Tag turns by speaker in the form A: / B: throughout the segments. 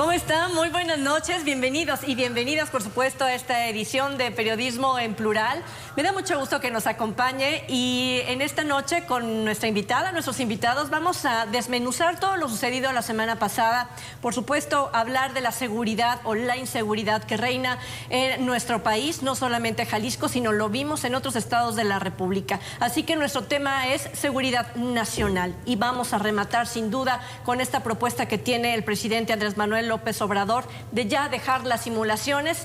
A: ¿Cómo están? Muy buenas noches, bienvenidos y bienvenidas, por supuesto, a esta edición de Periodismo en Plural. Me da mucho gusto que nos acompañe y en esta noche con nuestra invitada, nuestros invitados, vamos a desmenuzar todo lo sucedido la semana pasada. Por supuesto, hablar de la seguridad o la inseguridad que reina en nuestro país, no solamente Jalisco, sino lo vimos en otros estados de la República. Así que nuestro tema es seguridad nacional y vamos a rematar sin duda con esta propuesta que tiene el presidente Andrés Manuel López Obrador de ya dejar las simulaciones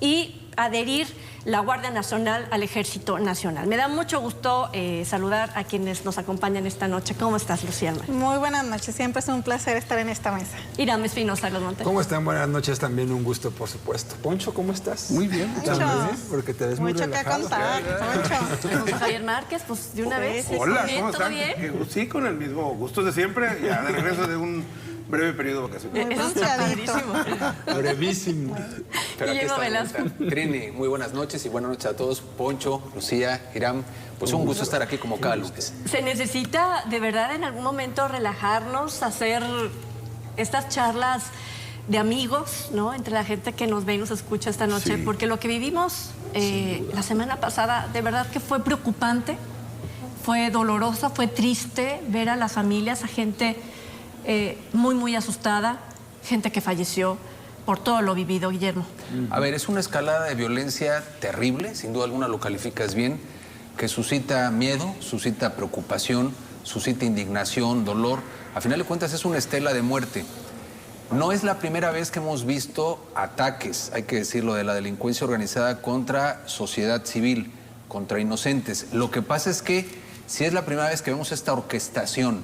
A: y adherir la Guardia Nacional al Ejército Nacional. Me da mucho gusto saludar a quienes nos acompañan esta noche. ¿Cómo estás, Lucía?
B: Muy buenas noches, siempre es un placer estar en esta mesa.
A: Irán Espinosa, los Montes.
C: ¿Cómo están? Buenas noches, también un gusto, por supuesto. Poncho, ¿cómo estás?
D: Muy bien,
B: muchas
C: gracias. Porque te ves muy relajado.
B: Mucho que contar, Poncho.
A: Tenemos a Javier Márquez, pues de una vez.
D: Hola,
A: ¿Bien?
D: ¿cómo
A: ¿Todo
D: están?
A: bien?
D: Sí, con el mismo gusto de siempre, ya de regreso de un breve periodo vacacional.
A: Eso está padrísimo.
C: Brevísimo.
E: Pero aquí
A: Guillermo
E: estamos,
A: Velasco.
E: Trini, muy buenas noches y buenas noches a todos. Poncho, Lucía, Irán, pues un gusto estar aquí como cada lunes.
A: Se necesita de verdad en algún momento relajarnos, hacer estas charlas de amigos, ¿no? Entre la gente que nos ve y nos escucha esta noche,
D: Sí.
A: porque lo que vivimos la semana pasada, de verdad que fue preocupante, fue dolorosa, fue triste ver a las familias, a gente muy asustada, gente que falleció por todo lo vivido, Guillermo.
E: A ver, es una escalada de violencia terrible, sin duda alguna lo calificas bien, que suscita miedo, suscita preocupación, suscita indignación, dolor. A final de cuentas es una estela de muerte. No es la primera vez que hemos visto ataques, hay que decirlo, de la delincuencia organizada contra sociedad civil, contra inocentes. Lo que pasa es que si es la primera vez que vemos esta orquestación,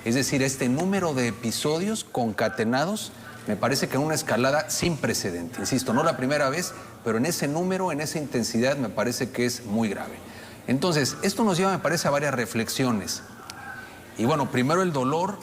E: es decir, este número de episodios concatenados, me parece que en una escalada sin precedente. Insisto, no la primera vez, pero en ese número, en esa intensidad, me parece que es muy grave. Entonces, esto nos lleva, me parece, a varias reflexiones. Y bueno, primero el dolor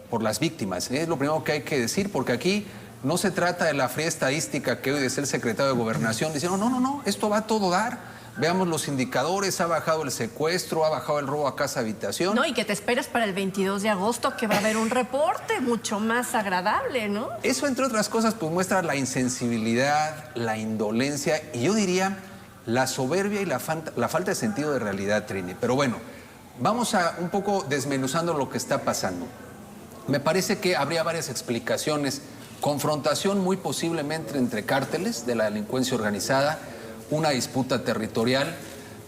E: por las víctimas. Es lo primero que hay que decir, porque aquí no se trata de la fría estadística que hoy dice el secretario de Gobernación, diciendo, no, esto va a todo dar. Veamos los indicadores, ha bajado el secuestro, ha bajado el robo a casa habitación.
A: No, y que te esperes para el 22 de agosto, que va a haber un reporte mucho más agradable, ¿no?
E: Eso, entre otras cosas, pues muestra la insensibilidad, la indolencia y yo diría la soberbia y la falta de sentido de realidad, Trini. Pero bueno, vamos a un poco desmenuzando lo que está pasando. Me parece que habría varias explicaciones. Confrontación muy posiblemente entre cárteles de la delincuencia organizada, una disputa territorial,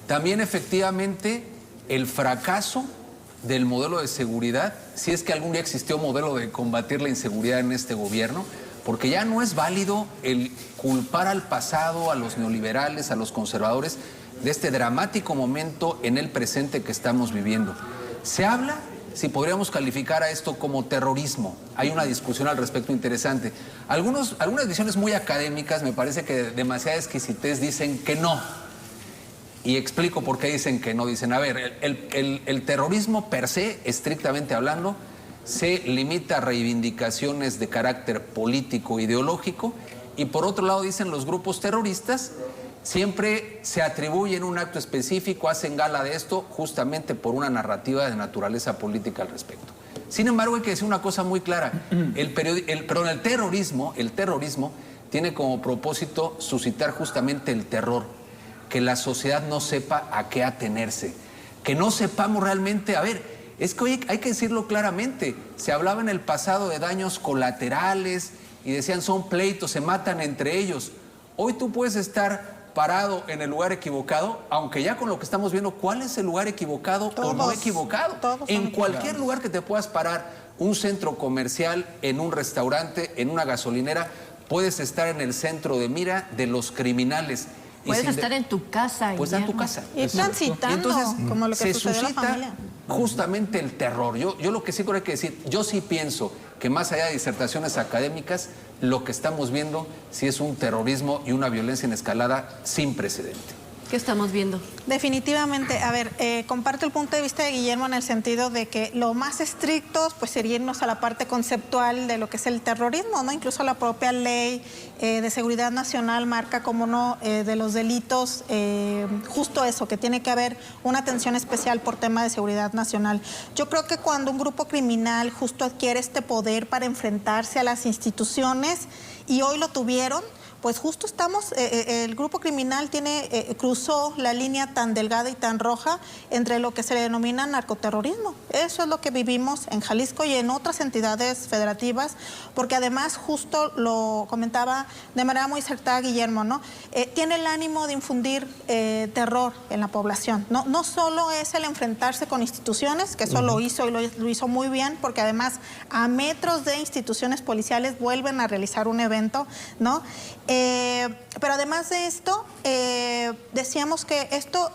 E: también efectivamente el fracaso del modelo de seguridad, si es que algún día existió modelo de combatir la inseguridad en este gobierno, porque ya no es válido el culpar al pasado, a los neoliberales, a los conservadores, de este dramático momento en el presente que estamos viviendo. Se habla, si podríamos calificar a esto como terrorismo. Hay una discusión al respecto interesante. Algunas visiones muy académicas, me parece que de demasiada exquisitez, dicen que no. Y explico por qué dicen que no. Dicen, a ver, el terrorismo per se, estrictamente hablando, se limita a reivindicaciones de carácter político, ideológico, y por otro lado dicen los grupos terroristas, siempre se atribuyen un acto específico, hacen gala de esto justamente por una narrativa de naturaleza política al respecto. Sin embargo, hay que decir una cosa muy clara. El terrorismo tiene como propósito suscitar justamente el terror, que la sociedad no sepa a qué atenerse, que no sepamos realmente, a ver, es que hoy hay que decirlo claramente, se hablaba en el pasado de daños colaterales y decían son pleitos, se matan entre ellos. Hoy tú puedes estar parado en el lugar equivocado, aunque ya con lo que estamos viendo, ¿cuál es el lugar equivocado o no equivocado? En cualquier lugar que te puedas parar, un centro comercial, en un restaurante, en una gasolinera, puedes estar en el centro de mira de los criminales.
A: Puedes estar en tu casa.
E: Puedes estar en tu casa.
B: Y transitando,
E: entonces,
B: como lo que
E: se
B: sucedió a la
E: suscita
B: familia.
E: justamente el terror. Yo lo que sí creo que decir, yo sí pienso que más allá de disertaciones académicas, lo que estamos viendo sí es un terrorismo y una violencia en escalada sin precedente.
A: ¿Qué estamos viendo?
B: Definitivamente, a ver, comparto el punto de vista de Guillermo en el sentido de que lo más estrictos pues sería irnos a la parte conceptual de lo que es el terrorismo, ¿no? Incluso la propia ley de seguridad nacional marca como no de los delitos, justo eso, que tiene que haber una atención especial por tema de seguridad nacional. Yo creo que cuando un grupo criminal justo adquiere este poder para enfrentarse a las instituciones y hoy lo tuvieron, pues justo estamos, el grupo criminal cruzó la línea tan delgada y tan roja entre lo que se le denomina narcoterrorismo. Eso es lo que vivimos en Jalisco y en otras entidades federativas, porque además, justo lo comentaba de manera muy acertada Guillermo, ¿no? Tiene el ánimo de infundir terror en la población. No solo es el enfrentarse con instituciones, que eso lo hizo y lo hizo muy bien, porque además a metros de instituciones policiales vuelven a realizar un evento, ¿no? Pero además de esto, decíamos que esto,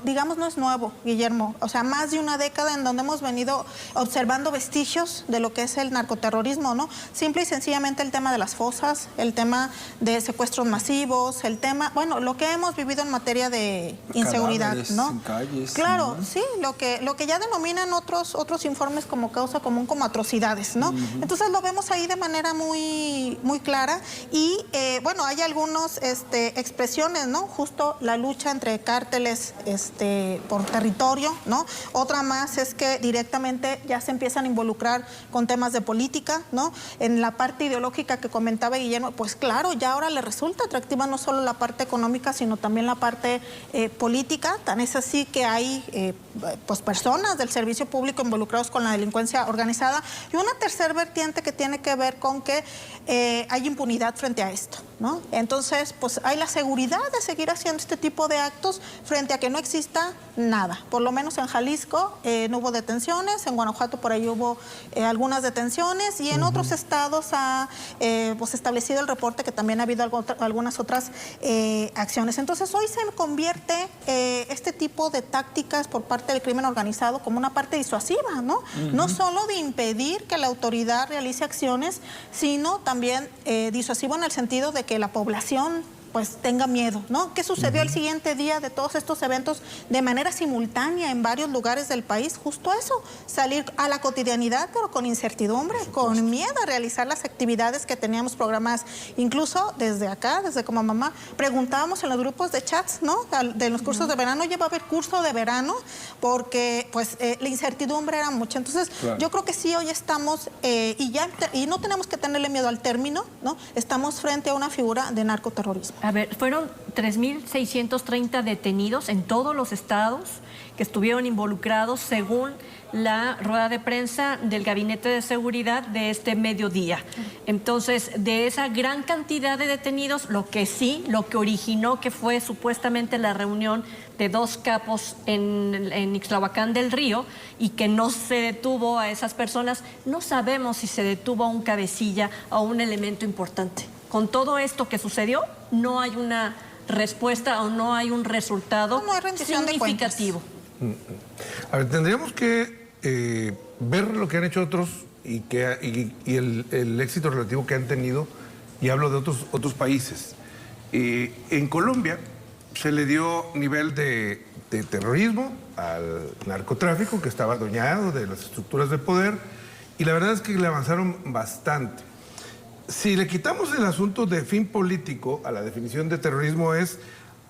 B: digamos, no es nuevo, Guillermo. O sea, más de una década en donde hemos venido observando vestigios de lo que es el narcoterrorismo, ¿no? Simple y sencillamente el tema de las fosas, el tema de secuestros masivos, el tema, bueno, lo que hemos vivido en materia de inseguridad, ¿no?
C: En calles,
B: claro,
C: ¿no?
B: sí, lo que ya denominan otros informes como causa común, como atrocidades, ¿no? Entonces lo vemos ahí de manera muy, muy clara y, bueno, hay algunas expresiones, ¿no? Justo la lucha entre cárteles, por territorio, ¿no? Otra más es que directamente ya se empiezan a involucrar con temas de política, ¿no? En la parte ideológica que comentaba Guillermo, pues claro, ya ahora le resulta atractiva no solo la parte económica, sino también la parte política. Tan es así que hay pues personas del servicio público involucrados con la delincuencia organizada. Y una tercera vertiente que tiene que ver con que hay impunidad frente a esto, ¿no? Entonces, pues hay la seguridad de seguir haciendo este tipo de actos frente a que no exista nada. Por lo menos en Jalisco no hubo detenciones, en Guanajuato por ahí hubo algunas detenciones y en otros estados ha pues establecido el reporte que también ha habido algunas otras acciones. Entonces hoy se convierte este tipo de tácticas por parte del crimen organizado como una parte disuasiva, ¿no? No solo de impedir que la autoridad realice acciones, sino también disuasivo en el sentido de que la población pues tenga miedo, ¿no? ¿Qué sucedió el siguiente día de todos estos eventos de manera simultánea en varios lugares del país? Justo eso, salir a la cotidianidad, pero con incertidumbre, con miedo a realizar las actividades que teníamos programadas. Incluso desde acá, desde como mamá, preguntábamos en los grupos de chats, ¿no? De los cursos de verano, ya va a haber curso de verano, porque pues la incertidumbre era mucha. Entonces, yo creo que sí, hoy estamos, y no tenemos que tenerle miedo al término, ¿no? Estamos frente a una figura de narcoterrorismo.
A: A ver, fueron 3.630 detenidos en todos los estados que estuvieron involucrados según la rueda de prensa del Gabinete de Seguridad de este mediodía. Entonces, de esa gran cantidad de detenidos, lo que originó que fue supuestamente la reunión de dos capos en Ixtlahuacán del Río y que no se detuvo a esas personas, no sabemos si se detuvo a un cabecilla o a un elemento importante. Con todo esto que sucedió, no hay una respuesta o no hay un resultado significativo.
D: A ver, tendríamos que ver lo que han hecho otros y el éxito relativo que han tenido, y hablo de otros países. En Colombia se le dio nivel de terrorismo al narcotráfico, que estaba adueñado de las estructuras de poder, y la verdad es que le avanzaron bastante. Si le quitamos el asunto de fin político a la definición de terrorismo, es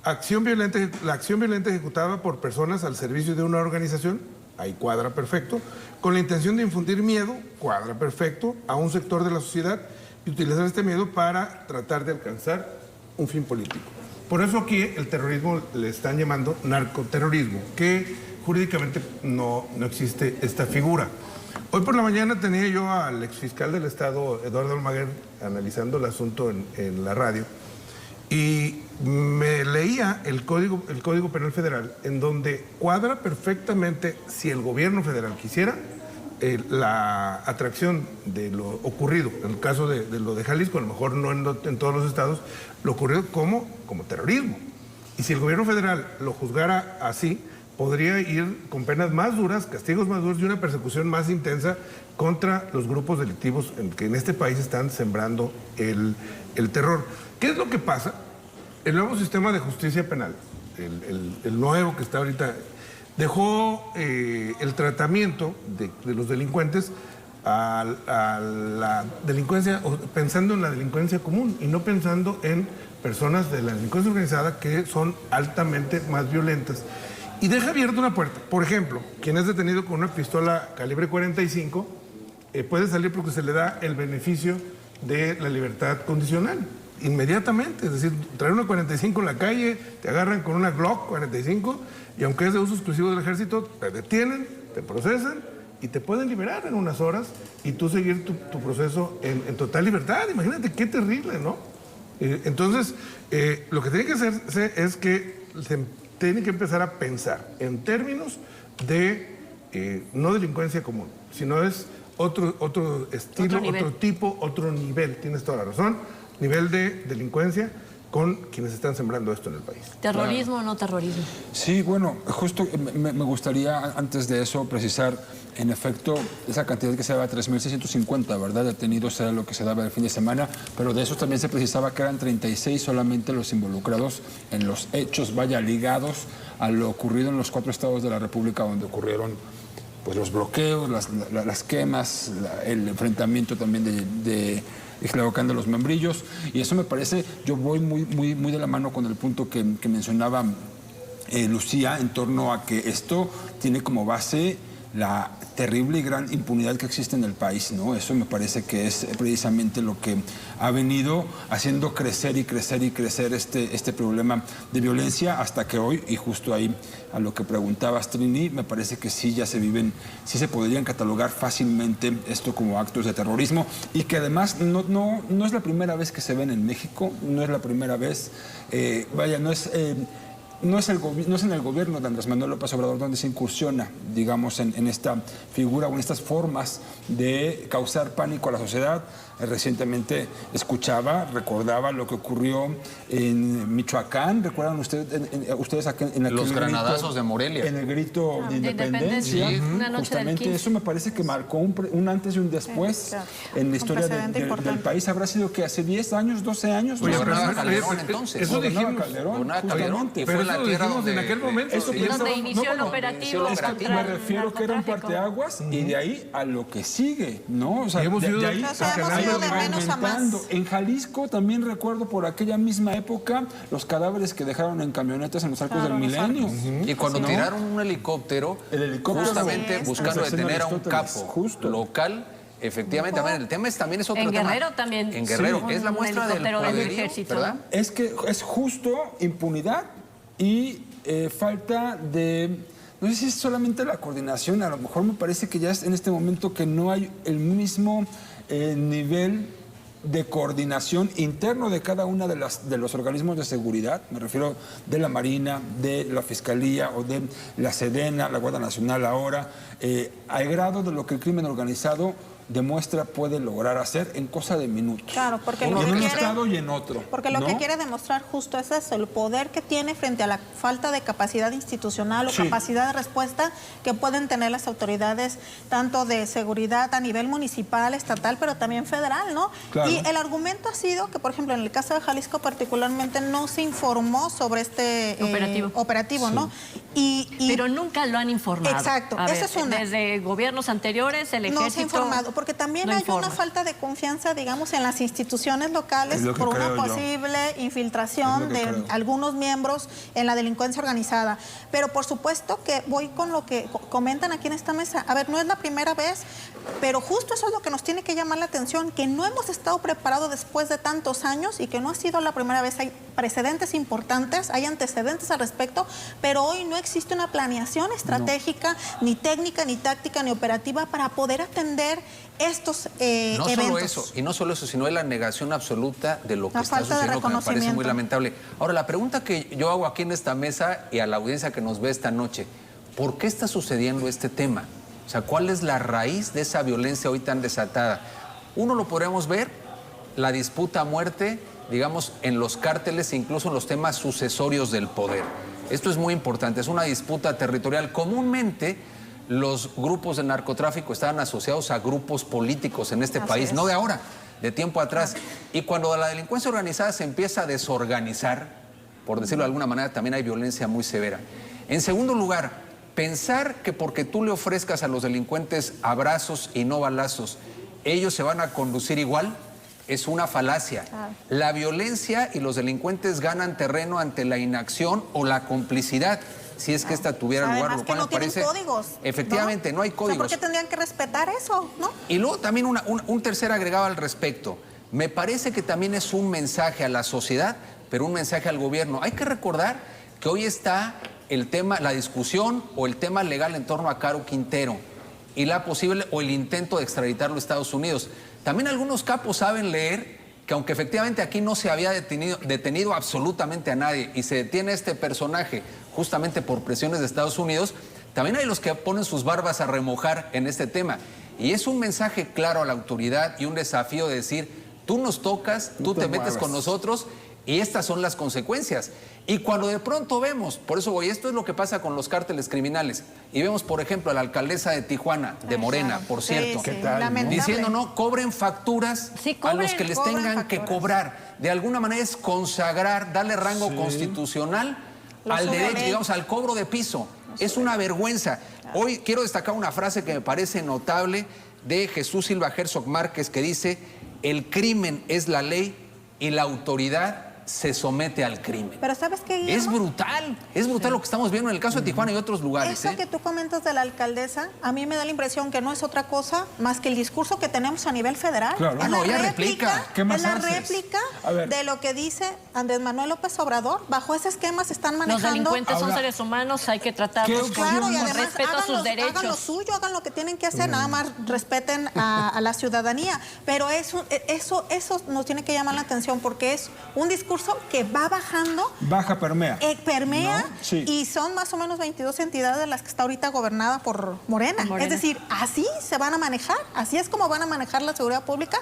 D: la acción violenta ejecutada por personas al servicio de una organización, ahí cuadra perfecto, con la intención de infundir miedo, cuadra perfecto, a un sector de la sociedad y utilizar este miedo para tratar de alcanzar un fin político. Por eso aquí el terrorismo le están llamando narcoterrorismo, que jurídicamente no existe esta figura. Hoy por la mañana tenía yo al exfiscal del Estado, Eduardo Almaguer, analizando el asunto en la radio, y me leía el Código Penal Federal, en donde cuadra perfectamente, si el gobierno federal quisiera, la atracción de lo ocurrido, en el caso de lo de Jalisco, a lo mejor no en todos los estados, lo ocurrido como terrorismo. Y si el gobierno federal lo juzgara así, podría ir con penas más duras, castigos más duros y una persecución más intensa contra los grupos delictivos que en este país están sembrando el terror. ¿Qué es lo que pasa? El nuevo sistema de justicia penal el nuevo que está ahorita, dejó el tratamiento de los delincuentes a la delincuencia, pensando en la delincuencia común y no pensando en personas de la delincuencia organizada que son altamente más violentas. Y deja abierta una puerta. Por ejemplo, quien es detenido con una pistola calibre 45 puede salir porque se le da el beneficio de la libertad condicional inmediatamente. Es decir, traer una 45 en la calle, te agarran con una Glock 45 y aunque es de uso exclusivo del ejército, te detienen, te procesan y te pueden liberar en unas horas y tú seguir tu proceso en total libertad. Imagínate qué terrible, ¿no? Entonces, lo que tiene que hacerse es que se tiene que empezar a pensar en términos de no delincuencia común, sino es otro estilo, otro tipo, otro nivel. Tienes toda la razón. Nivel de delincuencia con quienes están sembrando esto en el país.
A: ¿Terrorismo o no terrorismo?
F: Sí, bueno, justo me gustaría antes de eso precisar, en efecto, esa cantidad que se daba 3.650, ¿verdad? Detenidos era lo que se daba el fin de semana, pero de eso también se precisaba que eran 36 solamente los involucrados en los hechos, ligados a lo ocurrido en los 4 estados de la República donde ocurrieron pues los bloqueos, las quemas, el enfrentamiento también de Ixtlahuacán de los Membrillos, y eso me parece, yo voy muy de la mano con el punto que mencionaba Lucía en torno a que esto tiene como base la terrible y gran impunidad que existe en el país, ¿no? Eso me parece que es precisamente lo que ha venido haciendo crecer y crecer y crecer este problema de violencia hasta que hoy, y justo ahí a lo que preguntabas, Trini, me parece que sí ya se se podrían catalogar fácilmente esto como actos de terrorismo y que además no es la primera vez que se ven en México, no es la primera vez, no es en el gobierno de Andrés Manuel López Obrador donde se incursiona, digamos, en esta figura o en estas formas de causar pánico a la sociedad. Recientemente recordaba lo que ocurrió en Michoacán. ¿Recuerdan ustedes en aquel
E: los granadazos
F: grito,
E: de Morelia?
F: En el grito de independencia.
A: Sí. Una noche
F: Justamente
A: del 15.
F: eso me parece que marcó un antes y un después en la historia del país. Habrá sido que hace 10 años, 12 años.
E: Gobernaba Calderón entonces.
D: Eso dijimos.
E: Gobernaba Calderón.
D: Pero
E: Fue
D: eso
E: la
D: lo
E: tierra
D: dijimos
E: donde
D: en aquel momento.
A: Donde inició el operativo.
F: Es que me refiero que era un parteaguas y de ahí a lo que sigue, ¿no? O sea,
D: hemos ido
F: de ahí
B: hemos ido de menos a más.
F: En Jalisco también recuerdo por aquella misma época los cadáveres que dejaron en camionetas en los arcos del Milenio.
E: Y cuando tiraron un helicóptero, justamente buscando detener a un capo local. Efectivamente, también el tema también es otro tema.
A: En Guerrero también.
E: En Guerrero,
A: Sí.
E: es la muestra del
A: Helicóptero del
E: poderío,
A: ejército.
E: ¿verdad?
F: Es que es justo impunidad y falta de... No sé si es solamente la coordinación, a lo mejor me parece que ya es en este momento que no hay el mismo nivel de coordinación interno de cada una de los organismos de seguridad, me refiero de la Marina, de la Fiscalía o de la Sedena, la Guardia Nacional ahora, al grado de lo que el crimen organizado demuestra puede lograr hacer en cosa de minutos.
B: Claro, porque
F: en
B: lo que
F: un
B: quiere,
F: estado y en otro.
B: Porque lo
F: ¿no?
B: que quiere demostrar justo es eso, el poder que tiene frente a la falta de capacidad institucional o
F: Sí.
B: capacidad de respuesta que pueden tener las autoridades tanto de seguridad a nivel municipal, estatal, pero también federal, ¿no?
F: Claro.
B: Y el argumento ha sido que, por ejemplo, en el caso de Jalisco particularmente no se informó sobre este operativo, ¿no?
A: Pero nunca lo han informado.
B: Exacto,
A: A ver,
B: esa es una.
A: Desde gobiernos anteriores, el ejército...
B: No se ha informado, porque también
A: no
B: hay
A: informa.
B: una falta de confianza, digamos, en las instituciones locales
D: Es lo que
B: por una
D: creo yo.
B: posible infiltración
D: Es lo que
B: de
D: creo.
B: algunos miembros en la delincuencia organizada. Pero por supuesto que voy con lo que comentan aquí en esta mesa. A ver, no es la primera vez, pero justo eso es lo que nos tiene que llamar la atención, que no hemos estado preparados después de tantos años y que no ha sido la primera vez. Hay precedentes importantes, hay antecedentes al respecto, pero hoy no existe una planeación estratégica, ni técnica, ni táctica, ni operativa para poder atender estos
E: No
B: eventos.
E: solo eso, y no solo eso, sino la negación absoluta de lo que
B: La
E: está
B: falta de
E: sucediendo, que me parece muy
B: reconocimiento.
E: lamentable. Ahora, la pregunta que yo hago aquí en esta mesa y a la audiencia que nos ve esta noche, ¿por qué está sucediendo este tema? O sea, ¿cuál es la raíz de esa violencia hoy tan desatada? Uno lo podemos ver, la disputa a muerte, digamos, en los cárteles e incluso en los temas sucesorios del poder. Esto es muy importante, es una disputa territorial. Comúnmente los grupos de narcotráfico estaban asociados a grupos políticos en este
B: Así
E: país,
B: es.
E: no de ahora, de tiempo atrás. Y cuando la delincuencia organizada se empieza a desorganizar, por decirlo de alguna manera, también hay violencia muy severa. En segundo lugar, pensar que porque tú le ofrezcas a los delincuentes abrazos y no balazos, ellos se van a conducir igual, es una falacia. La violencia y los delincuentes ganan terreno ante la inacción o la complicidad, si es que esta tuviera lugar.
B: Además
E: Lo
B: que
E: cual
B: no
E: me
B: tienen
E: parece,
B: códigos.
E: efectivamente, no hay
B: O sea,
E: códigos.
B: ¿por qué tendrían que respetar eso, no?
E: Y luego también un tercer agregado al respecto. Me parece que también es un mensaje a la sociedad, pero un mensaje al gobierno. Hay que recordar que hoy está el tema, la discusión o el tema legal en torno a Caro Quintero y la posible o el intento de extraditarlo a Estados Unidos. También algunos capos saben leer que aunque efectivamente aquí no se había detenido absolutamente a nadie y se detiene a este personaje justamente por presiones de Estados Unidos, también hay los que ponen sus barbas a remojar en este tema. Y es un mensaje claro a la autoridad y un desafío de decir, tú nos tocas, tú te metes con nosotros y estas son las consecuencias. Y cuando de pronto vemos, por eso voy, esto es lo que pasa con los cárteles criminales, y vemos, por ejemplo, a la alcaldesa de Tijuana, de Morena, por cierto,
B: Sí, lamentable.
E: diciendo, no, cobren facturas
A: Sí,
E: a los
A: cobren,
E: que les
B: cobren
E: tengan que
B: facturas.
E: cobrar. De alguna manera es consagrar, darle rango constitucional al derecho, digamos, al cobro de piso. Es una vergüenza. Hoy quiero destacar una frase que me parece notable de Jesús Silva Herzog Márquez, que dice, el crimen es la ley y la autoridad se somete al crimen.
B: Pero ¿sabes qué, Guillermo?
E: Es brutal lo que estamos viendo en el caso de Tijuana y otros lugares.
B: Eso que tú comentas de la alcaldesa, a mí me da la impresión que no es otra cosa más que el discurso que tenemos a nivel federal.
F: Claro.
B: Es
E: No,
B: la
E: ella
B: réplica,
E: replica.
F: ¿Qué más
B: es la
F: haces?
B: réplica
F: A ver.
B: de lo que dice Andrés Manuel López Obrador. Bajo ese esquema se están
A: Los
B: manejando.
A: delincuentes son
F: Ahora,
A: seres humanos, hay que tratarlos
F: ¿qué
A: con
B: Claro, y además
A: respeto a sus
B: hagan lo
A: derechos.
B: suyo, hagan lo que tienen que hacer, nada más respeten a la ciudadanía. Pero eso nos tiene que llamar la atención porque es un discurso que va bajando,
F: Baja permea.
B: permea,
F: ¿No? Sí.
B: y son más o menos 22 entidades de las que está ahorita gobernada por Morena.
A: Morena.
B: Es decir, así se van a manejar, así es como van a manejar la seguridad pública.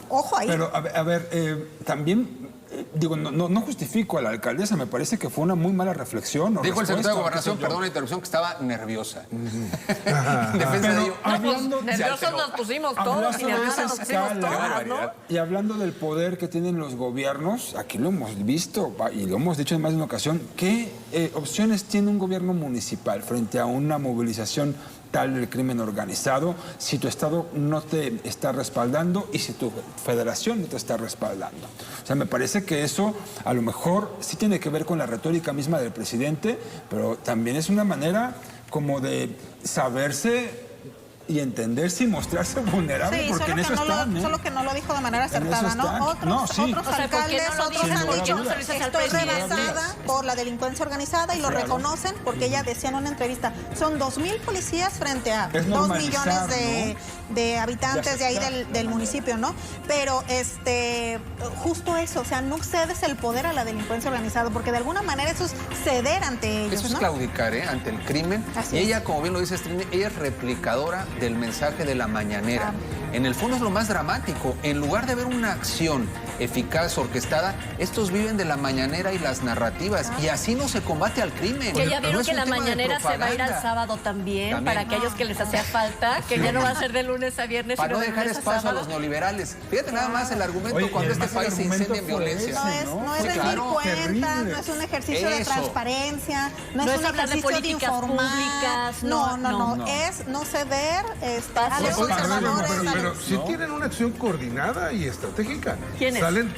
B: Ojo ahí.
F: Pero, a ver, también, digo, no justifico a la alcaldesa, me parece que fue una muy mala reflexión. O
E: Dijo el secretario de
F: respuesta,
E: Gobernación,
F: qué sé yo.
E: perdón la interrupción, que estaba nerviosa. En defensa
F: Pero
E: de ello.
F: hablando,
A: Nerviosos nos pusimos todos
F: hablando
A: y
F: de
A: nerviosas
F: esa
A: nos pusimos
F: escala,
A: todas, ¿no?
F: y hablando del poder que tienen los gobiernos, aquí lo hemos visto y lo hemos dicho en más de una ocasión, ¿qué opciones tiene un gobierno municipal frente a una movilización tal del crimen organizado si tu estado no te está respaldando y si tu federación no te está respaldando? O sea, me parece que eso a lo mejor sí tiene que ver con la retórica misma del presidente, pero también es una manera como de saberse y entenderse y mostrarse vulnerable,
B: Sí,
F: porque en eso están, ¿eh?
B: solo que no lo dijo de manera
F: En eso
B: acertada,
F: están.
B: ¿no? Otros,
F: No, sí.
B: otros
A: O sea, ¿por qué
B: alcaldes,
A: no lo
B: otros
A: dicen?
B: han
F: ¿Por qué
B: dicho,
F: no se lo
A: dices al
B: estoy
A: presidente?
B: rebasada por la delincuencia organizada y lo reconocen porque ella decía en una entrevista, son 2,000 policías frente a
F: Es
B: 2
F: normalizar,
B: millones de habitantes de ahí del municipio, ¿no? Pero justo eso, o sea, no cedes el poder a la delincuencia organizada porque de alguna manera eso es ceder ante ellos,
E: Eso es
B: ¿no?
E: claudicar, ante el crimen.
B: Así
E: Y ella,
B: es.
E: como bien lo dice Trini, ella es replicadora del mensaje de la mañanera.
B: Claro.
E: En el fondo es lo más dramático. En lugar de ver una acción eficaz, orquestada, estos viven de la mañanera y las narrativas. Y así no se combate al crimen.
A: Que ya
E: No
A: vieron
E: es
A: que
E: un
A: la
E: tema de
A: mañanera se va a ir al
E: propaganda.
A: sábado también, para aquellos que les hacía falta, que ya no va a ser de lunes a viernes,
E: Para
A: sino
E: no
A: de
E: dejar
A: lunes a
E: espacio a
A: sábado.
E: los neoliberales. Fíjate nada más el argumento
F: Oye,
E: cuando
F: y
E: este
F: además el
E: país se
F: argumento
E: incendia en
F: fue
E: violencia.
F: ese,
B: No es
E: Sí,
B: rendir
E: claro.
B: cuentas,
F: Terrible.
B: no es un ejercicio de
E: Eso.
B: transparencia, no
A: No
B: es
A: es
B: un
A: hablar de
B: ejercicio de
A: políticas
B: informar.
A: públicas,
B: No, es no ceder a los
A: Oye,
B: conservadores.
D: Pero sí tienen una acción coordinada y estratégica.
A: ¿Quiénes?
D: Salen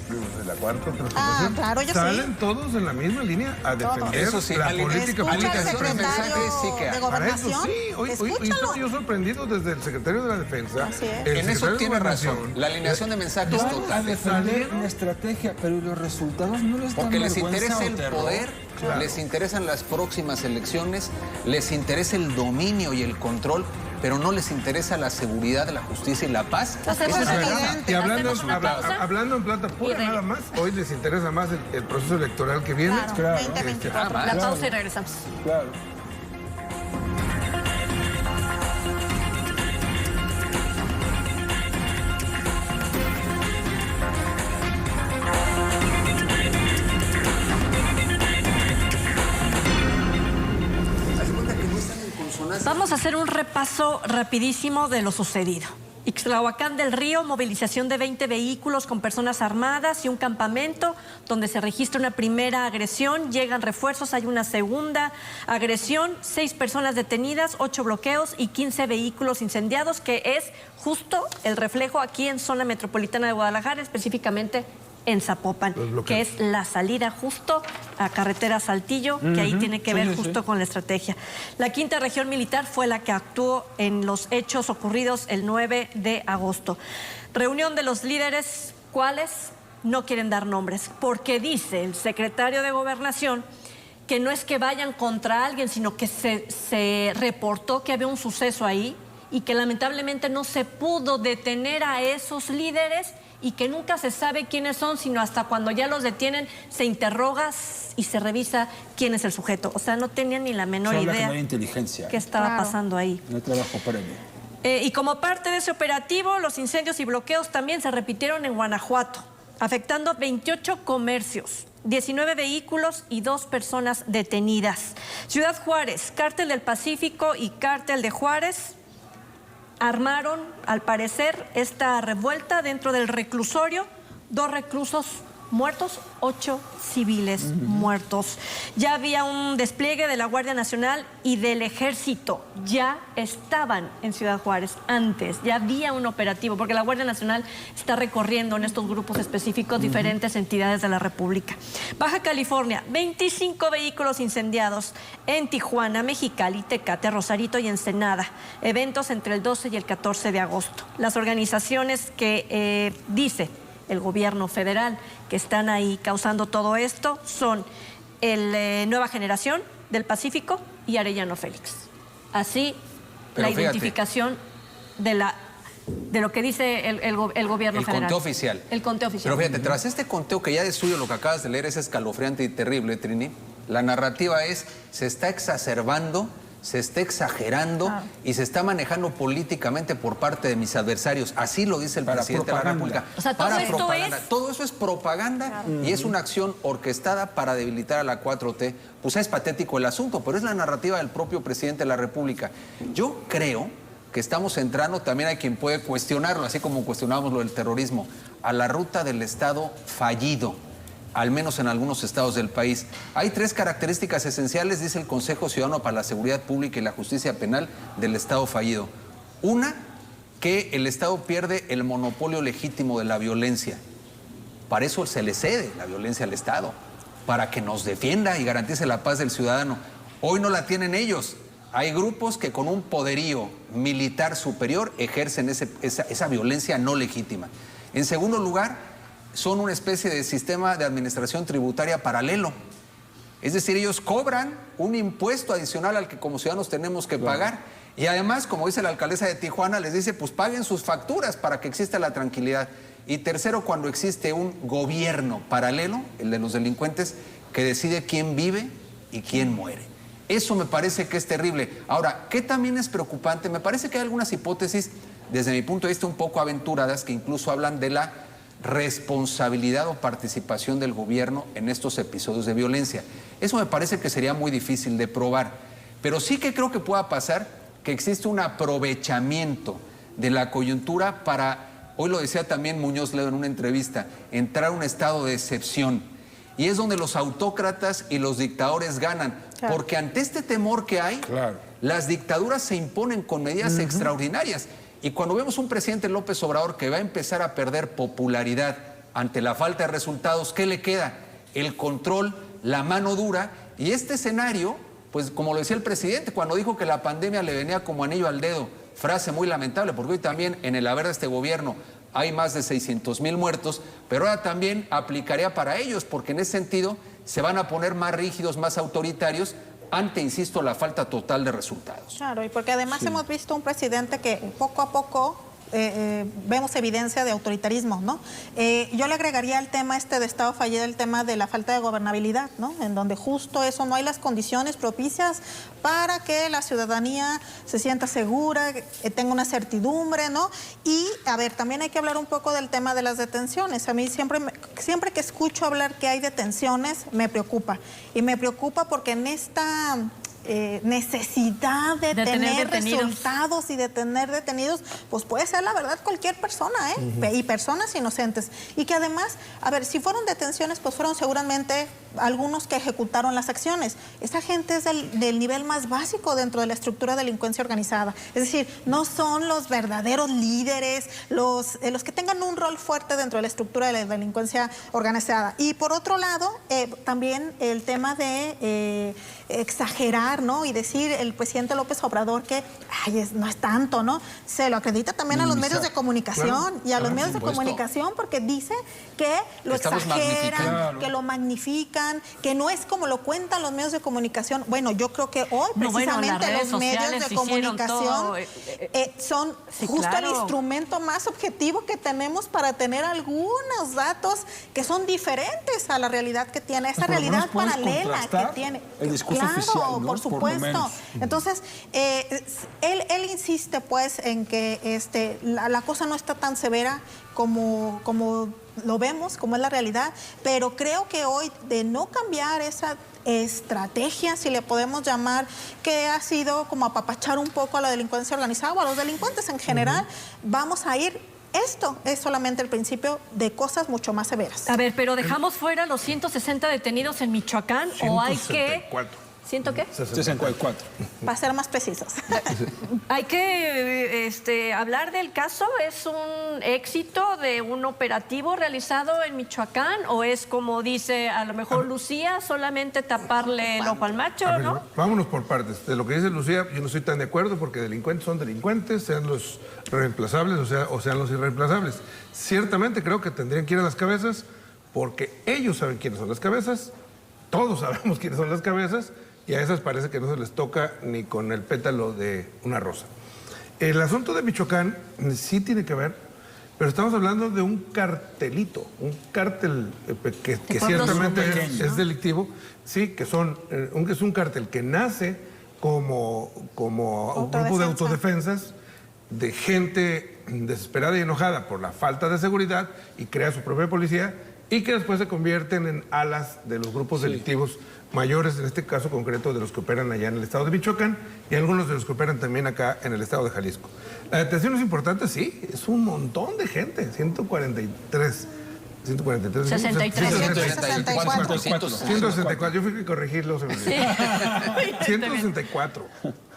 D: los de la cuarta transformación.
B: Claro, ellos
D: salen
B: sí.
D: todos en la misma línea a defender
E: Eso sí,
D: la
E: al-
D: política
B: Escucha
D: pública.
B: al
E: Alineación de
B: secretario
E: mensajes, sí que hay.
B: de
D: Para eso
B: Gobernación.
D: sí, hoy
B: Escúchalo.
D: estoy yo sorprendido desde el secretario de la Defensa.
B: Así es.
D: el
E: En eso
D: secretario de
E: tiene razón.
D: Gobernación,
E: La alineación de mensajes
F: Van a
E: total.
F: defender la estrategia, pero los resultados no les dan
E: Porque les
F: vergüenza
E: interesa
F: o
E: el
F: terror.
E: poder, les interesan las próximas elecciones, les interesa el dominio y el control, pero no les interesa la seguridad, la justicia y la paz.
A: Hacemos
E: Ese es el
A: una
E: drama.
A: evidente.
D: Y hablando,
A: Hacemos una pausa.
D: hablando en plata pura
A: Y
D: nada más, hoy les interesa más el proceso electoral que viene.
B: Claro, 2024.
A: La pausa y regresamos.
F: Claro.
A: Vamos a hacer un repaso rapidísimo de lo sucedido. Ixtlahuacán del Río, movilización de 20 vehículos con personas armadas y un campamento donde se registra una primera agresión, llegan refuerzos, hay una segunda agresión, 6 personas detenidas, 8 bloqueos y 15 vehículos incendiados, que es justo el reflejo aquí en zona metropolitana de Guadalajara, específicamente en Zapopan, que es la salida justo a carretera Saltillo, que ahí tiene que ver justo con la estrategia. La quinta región militar fue la que actuó en los hechos ocurridos el 9 de agosto. Reunión de los líderes, ¿cuáles? No quieren dar nombres, porque dice el secretario de Gobernación que no es que vayan contra alguien, sino que se reportó que había un suceso ahí y que lamentablemente no se pudo detener a esos líderes y que nunca se sabe quiénes son, sino hasta cuando ya los detienen se interroga y se revisa quién es el sujeto. O sea, no tenían ni la menor idea
F: de inteligencia.
A: qué estaba pasando ahí.
F: No hay trabajo previo.
A: Y como parte de ese operativo, los incendios y bloqueos también se repitieron en Guanajuato, afectando 28 comercios, 19 vehículos y 2 personas detenidas. Ciudad Juárez, Cártel del Pacífico y Cártel de Juárez armaron, al parecer, esta revuelta dentro del reclusorio. 2 reclusos muertos, 8 civiles muertos. Ya había un despliegue de la Guardia Nacional y del Ejército. Ya estaban en Ciudad Juárez antes, ya había un operativo, porque la Guardia Nacional está recorriendo en estos grupos específicos diferentes entidades de la República. Baja California, 25 vehículos incendiados en Tijuana, Mexicali, Tecate, Rosarito y Ensenada. Eventos entre el 12 y el 14 de agosto. Las organizaciones que dice el gobierno federal que están ahí causando todo esto son el Nueva Generación del Pacífico y Arellano Félix. Así,
E: pero
A: la
E: fíjate,
A: identificación de lo que dice el gobierno federal.
E: El conteo oficial.
A: El conteo oficial.
E: Pero fíjate, tras este conteo que ya de suyo lo que acabas de leer es escalofriante y terrible, Trini, la narrativa es, se está exacerbando, se está exagerando y se está manejando políticamente por parte de mis adversarios. Así lo dice el presidente de la República.
A: O sea, todo esto
E: propaganda. Todo eso es propaganda y es una acción orquestada para debilitar a la 4T. Pues es patético el asunto, pero es la narrativa del propio presidente de la República. Yo creo que estamos entrando, también hay quien puede cuestionarlo, así como cuestionamos lo del terrorismo, a la ruta del Estado fallido, al menos en algunos estados del país. Hay 3 características esenciales, dice el Consejo Ciudadano para la Seguridad Pública y la Justicia Penal del Estado fallido. Una, que el Estado pierde el monopolio legítimo de la violencia. Para eso se le cede la violencia al Estado, para que nos defienda y garantice la paz del ciudadano. Hoy no la tienen ellos. Hay grupos que con un poderío militar superior ejercen esa violencia no legítima. En segundo lugar, son una especie de sistema de administración tributaria paralelo. Es decir, ellos cobran un impuesto adicional al que como ciudadanos tenemos que pagar. Y además, como dice la alcaldesa de Tijuana, les dice, pues paguen sus facturas para que exista la tranquilidad. Y tercero, cuando existe un gobierno paralelo, el de los delincuentes, que decide quién vive y quién muere. Eso me parece que es terrible. Ahora, ¿qué también es preocupante? Me parece que hay algunas hipótesis, desde mi punto de vista, un poco aventuradas, que incluso hablan de la responsabilidad o participación del gobierno en estos episodios de violencia. Eso me parece que sería muy difícil de probar, pero sí que creo que pueda pasar que existe un aprovechamiento de la coyuntura para, hoy lo decía también Muñoz Ledo en una entrevista, entrar a un estado de excepción. Y es donde los autócratas y los dictadores ganan, porque ante este temor que hay, las dictaduras se imponen con medidas extraordinarias. Y cuando vemos un presidente López Obrador que va a empezar a perder popularidad ante la falta de resultados, ¿qué le queda? El control, la mano dura. Y este escenario, pues como lo decía el presidente, cuando dijo que la pandemia le venía como anillo al dedo, frase muy lamentable, porque hoy también en el haber de este gobierno hay más de 600,000 muertos, pero ahora también aplicaría para ellos, porque en ese sentido se van a poner más rígidos, más autoritarios, ante, insisto, la falta total de resultados.
B: Claro, y porque además hemos visto un presidente que poco a poco vemos evidencia de autoritarismo, ¿no? Yo le agregaría al tema de Estado fallido el tema de la falta de gobernabilidad, ¿no? En donde justo eso, no hay las condiciones propicias para que la ciudadanía se sienta segura, tenga una certidumbre, ¿no? Y, a ver, también hay que hablar un poco del tema de las detenciones. A mí siempre que escucho hablar que hay detenciones, me preocupa. Y me preocupa porque en esta necesidad de
A: tener
B: tener
A: detenidos.
B: resultados y de tener detenidos, pues puede ser la verdad cualquier persona, y personas inocentes. Y que además, a ver, si fueron detenciones, pues fueron seguramente algunos que ejecutaron las acciones. Esa gente es del nivel más básico dentro de la estructura de delincuencia organizada. Es decir, no son los verdaderos líderes, los que tengan un rol fuerte dentro de la estructura de la delincuencia organizada. Y por otro lado, también el tema de exagerar, ¿no? Y decir el presidente López Obrador que no es tanto, ¿no? Se lo acredita también a los medios de comunicación,
D: Claro,
B: y a los
D: claro,
B: medios de
E: por supuesto.
B: comunicación, porque dice que lo
E: Estamos
B: exageran,
E: magnificando.
B: que lo magnifican, que no es como lo cuentan los medios de comunicación. Bueno, yo creo que hoy
A: No, bueno,
B: precisamente
A: las redes
B: los medios
A: sociales
B: de
A: hicieron
B: comunicación
A: todo,
B: son
A: sí,
B: justo
A: claro.
B: el instrumento más objetivo que tenemos para tener algunos datos que son diferentes a la realidad que tiene, esa
F: Por lo menos
B: realidad
F: puedes
B: paralela que
F: contrastar
B: tiene.
F: el discurso
B: Claro,
F: oficial, ¿no?
B: por
F: Por lo
B: supuesto.
F: menos.
B: Entonces, él insiste pues en que la cosa no está tan severa como lo vemos, como es la realidad, pero creo que hoy, de no cambiar esa estrategia, si le podemos llamar, que ha sido como apapachar un poco a la delincuencia organizada o a los delincuentes en general, vamos a ir. Esto es solamente el principio de cosas mucho más severas.
A: A ver, pero dejamos fuera los 160 detenidos en Michoacán o hay que...
D: 164.
A: ¿Ciento qué?
F: 64.
B: Para ser más precisos.
A: Hay que hablar del caso. ¿Es un éxito de un operativo realizado en Michoacán o es, como dice a lo mejor Lucía, solamente taparle el ojo al macho,
D: A ver,
A: no?
D: vámonos por partes. De lo que dice Lucía, yo no estoy tan de acuerdo porque delincuentes son delincuentes, sean los reemplazables o sean los irreemplazables. Ciertamente creo que tendrían que ir a las cabezas porque ellos saben quiénes son las cabezas, todos sabemos quiénes son las cabezas y a esas parece que no se les toca ni con el pétalo de una rosa. El asunto de Michoacán sí tiene que ver, pero estamos hablando de un cartelito, un cártel que
A: pueblos
D: ciertamente
F: pequeños,
D: es delictivo, sí, que es un cártel que nace como un grupo de autodefensas de gente desesperada y enojada por la falta de seguridad y crea su propia policía y que después se convierten en alas de los grupos delictivos mayores, en este caso concreto de los que operan allá en el estado de Michoacán y algunos de los que operan también acá en el estado de Jalisco. La detención es importante, sí, es un montón de gente, 143. 143.
A: 63.
B: 164.
D: 164. Yo fui a corregirlo. 164.